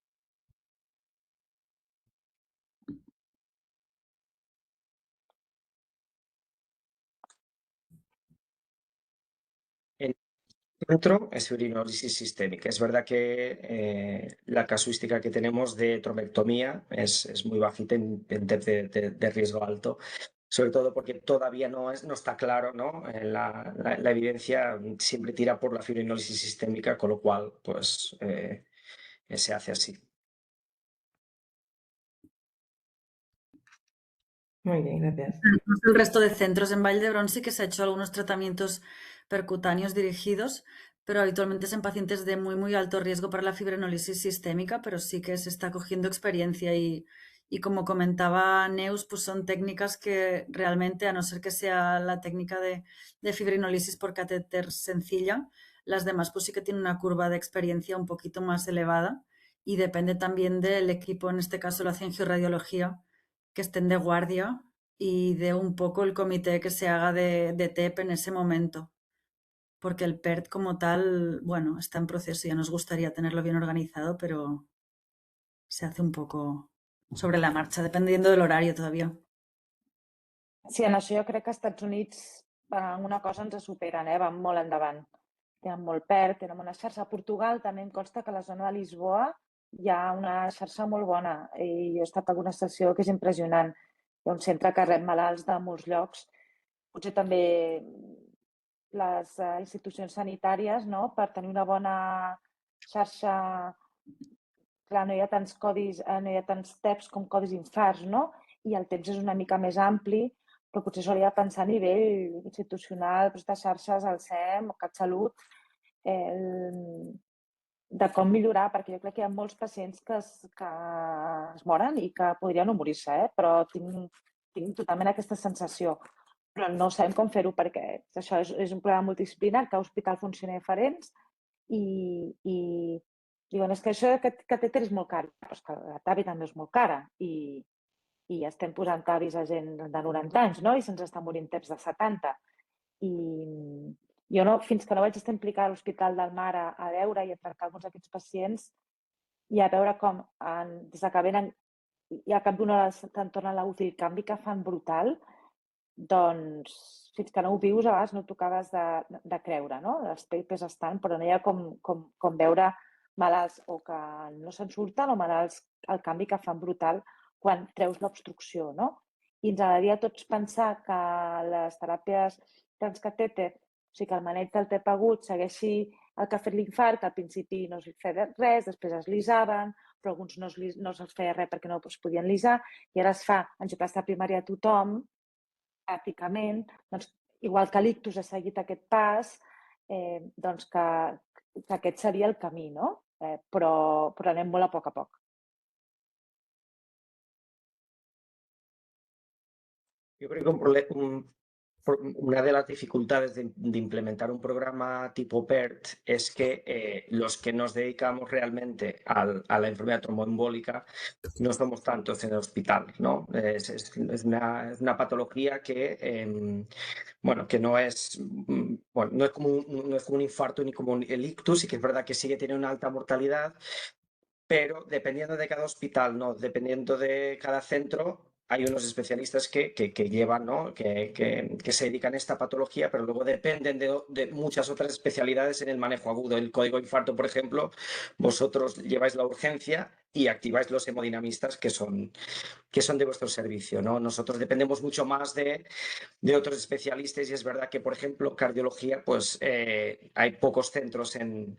Otro es fibrinólisis sistémica. Es verdad que la casuística que tenemos de trombectomía es muy bajita en TEP de riesgo alto, sobre todo porque todavía no está claro, ¿no? La evidencia siempre tira por la fibrinólisis sistémica, con lo cual pues se hace así. Muy bien, gracias. El resto de centros en Vall d'Hebron sí que se ha hecho algunos tratamientos percutáneos dirigidos, pero habitualmente es en pacientes de muy alto riesgo para la fibrinólisis sistémica, pero sí que se está cogiendo experiencia y como comentaba Neus, pues son técnicas que realmente, a no ser que sea la técnica de fibrinólisis por catéter sencilla, las demás pues sí que tienen una curva de experiencia un poquito más elevada y depende también del equipo, en este caso la angiorradiología, que estén de guardia y de un poco el comité que se haga de TEP en ese momento. Porque el PERT como tal, bueno, está en proceso, ya nos gustaría tenerlo bien organizado, pero se hace un poco sobre la marcha, dependiendo del horario todavía. Sí, en això jo crec que als Estats Units en una cosa ens superen, van molt endavant. Tenen molt PERT, tenen una xarxa. A Portugal també em consta que a la zona de Lisboa hi ha una xarxa molt bona i jo he estat a alguna estació que és impressionant. Hi ha un centre que rep malalts de molts llocs. Potser també les institucions sanitàries, no? Per tenir una bona xarxa. Clar, no hi ha tants codis, no hi ha tants TEPs com codis infarts, no? I el temps és una mica més ampli, però potser s'hauria de pensar a nivell institucional, de xarxes, el SEM, el CatSalut, de com millorar, perquè jo crec que hi ha molts pacients que es moren i que podrien no morir-se, però tinc totalment aquesta sensació. Però no sabem com fer-ho perquè això és un problema multidisciplinar, cada hospital funciona diferents i diuen, és que això aquest catèter és molt car, però és que la TAVI també és molt cara i estem posant TAVIs a gent de 90 anys, no? I se'ns està morint TEPs de 70. I jo no, fins que no vaig estar implicada a l'Hospital del Mar a veure i a tractar alguns d'aquests pacients i a veure com des que venen i al cap d'una hora te'n tornen a l'UCI, el canvi que fan brutal, doncs fins que no ho vius a vegades no t'ho acabes de creure, no? Els papers estan, però no hi ha com veure malalts o que no se'n surten o malalts el canvi que fan brutal quan treus l'obstrucció, no? I ens agradaria a tots pensar que les teràpies transcatèter sigui, que el maneig del TEP agut segueixi el que ha fet l'infart, al principi no es feia res, després es lisaven, però alguns no se'ls feia res perquè no es podien lisar, i ara es fa angioplastia primària a tothom, pràcticament, doncs, igual que l'ictus ha seguit aquest pas, doncs que aquest seria el camí, no? Però anem molt a poc. Yo creo que una de las dificultades de implementar un programa tipo PERT es que los que nos dedicamos realmente a la enfermedad tromboembólica no somos tantos en el hospital, ¿no? Es una patología que, que no es como un infarto ni como el ictus, y que es verdad que sigue teniendo una alta mortalidad, pero dependiendo de cada hospital, ¿no? Dependiendo de cada centro, hay unos especialistas que llevan, ¿no? que se dedican a esta patología, pero luego dependen de muchas otras especialidades en el manejo agudo. El código infarto, por ejemplo, vosotros lleváis la urgencia y activáis los hemodinamistas que son de vuestro servicio, ¿no? Nosotros dependemos mucho más de otros especialistas, y es verdad que, por ejemplo, cardiología, pues hay pocos centros en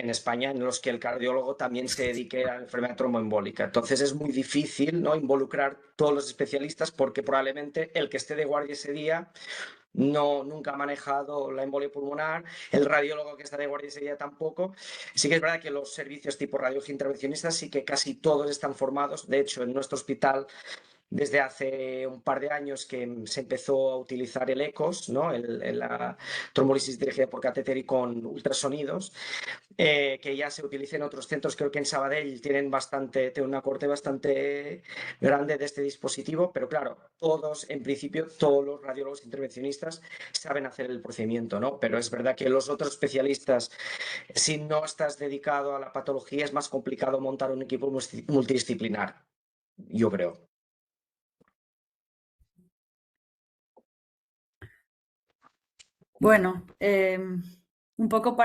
España en los que el cardiólogo también se dedique a la enfermedad tromboembólica. Entonces es muy difícil, ¿no?, involucrar todos los especialistas, porque probablemente el que esté de guardia ese día nunca ha manejado la embolia pulmonar, el radiólogo que está de guardia ese día tampoco. Sí que es verdad que los servicios tipo radiología intervencionista sí que casi todos están formados. De hecho, en nuestro hospital, desde hace un par de años que se empezó a utilizar el ECOS, ¿no?, la trombolisis dirigida por catéter y con ultrasonidos, que ya se utiliza en otros centros. Creo que en Sabadell tienen una corte bastante grande de este dispositivo, pero claro, en principio, todos los radiólogos intervencionistas saben hacer el procedimiento, ¿no? Pero es verdad que los otros especialistas, si no estás dedicado a la patología, es más complicado montar un equipo multidisciplinar, yo creo. Bueno, un poco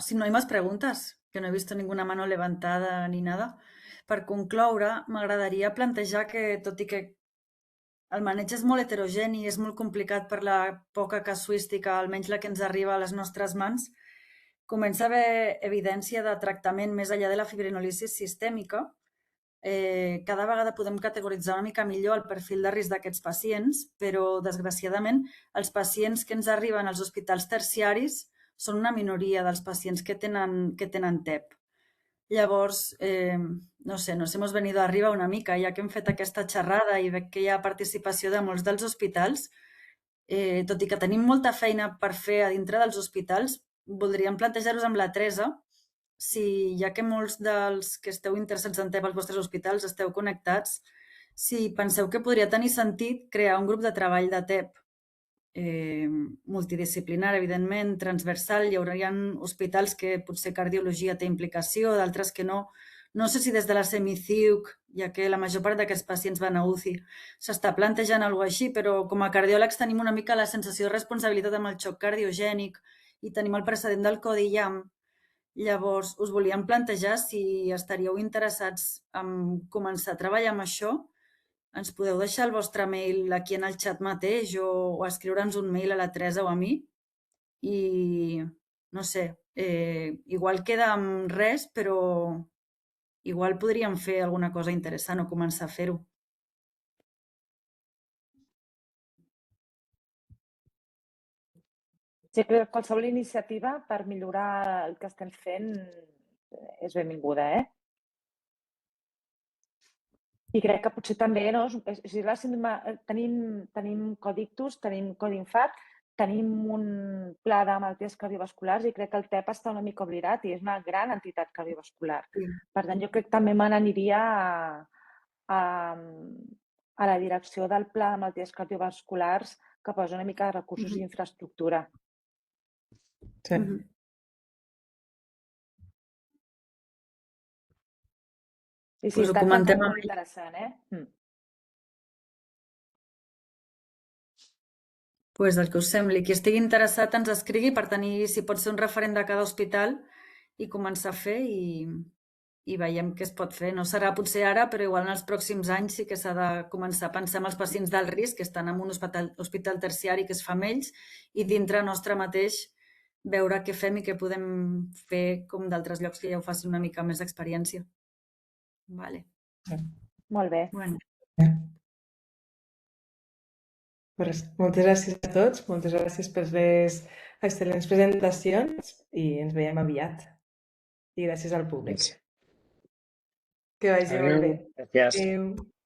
si no hay más preguntes, que no he visto ninguna mano levantada ni nada, per concloure, m'agradaria plantejar que, tot i que el maneig és molt heterogeni, és molt complicat per la poca casuística, almenys la que ens arriba a les nostres mans, comença a haver evidència de tractament més enllà de la fibrinolisis sistèmica. Cada vegada podem categoritzar una mica millor el perfil de risc d'aquests pacients, però, desgraciadament, els pacients que ens arriben als hospitals terciaris són una minoria dels pacients que tenen TEP. Llavors, no sé, nos hemos venido arriba una mica, ja que hem fet aquesta xerrada i veig que hi ha participació de molts dels hospitals. Tot i que tenim molta feina per fer a dintre dels hospitals, voldríem plantejar-vos amb la Teresa si, ja que molts dels que esteu interessats en TEP als vostres hospitals esteu connectats, si penseu que podria tenir sentit crear un grup de treball de TEP multidisciplinar, evidentment, transversal. Hi haurà hospitals que potser cardiologia té implicació, d'altres que no. No sé si des de la CEMICIUC, ja que la major part d'aquests pacients van a UCI, s'està plantejant alguna cosa així, però com a cardiòlegs tenim una mica la sensació de responsabilitat amb el xoc cardiogènic i tenim el precedent del Codi IAM. Llavors, us volíem plantejar si estaríeu interessats en començar a treballar amb això. Ens podeu deixar el vostre mail aquí en el xat mateix o escriure'ns un mail a la Teresa o a mi. I, no sé, igual queda amb res, però igual podríem fer alguna cosa interessant o començar a fer-ho. Sí, que qualsevol iniciativa per millorar el que estem fent és benvinguda, I crec que potser també, no? Tenim codictus, tenim codinfart, tenim un pla de malalties cardiovasculars i crec que el TEP està una mica oblidat i és una gran entitat cardiovascular. Per tant, jo crec que també me n'aniria a la direcció del pla de malalties cardiovasculars, que posa una mica de recursos i infraestructura. Sí. I sí, està molt interessant, Doncs el que us sembli. Qui estigui interessat ens escrigui per tenir, si pot ser, un referent de cada hospital i començar a fer i veiem què es pot fer. No serà potser ara, però igual en els pròxims anys sí que s'ha de començar a pensar en els pacients d'alt risc que estan en un hospital terciari que es fa amb ells i dintre nostre mateix veure què fem i què podem fer com d'altres llocs que ja ho facin una mica més d'experiència. Vale. Molt bé. Bueno. Pues, moltes gràcies a tots, moltes gràcies per les excel·lents presentacions i ens veiem aviat. I gràcies al públic. Que vagi molt bé. Gràcies. Adéu.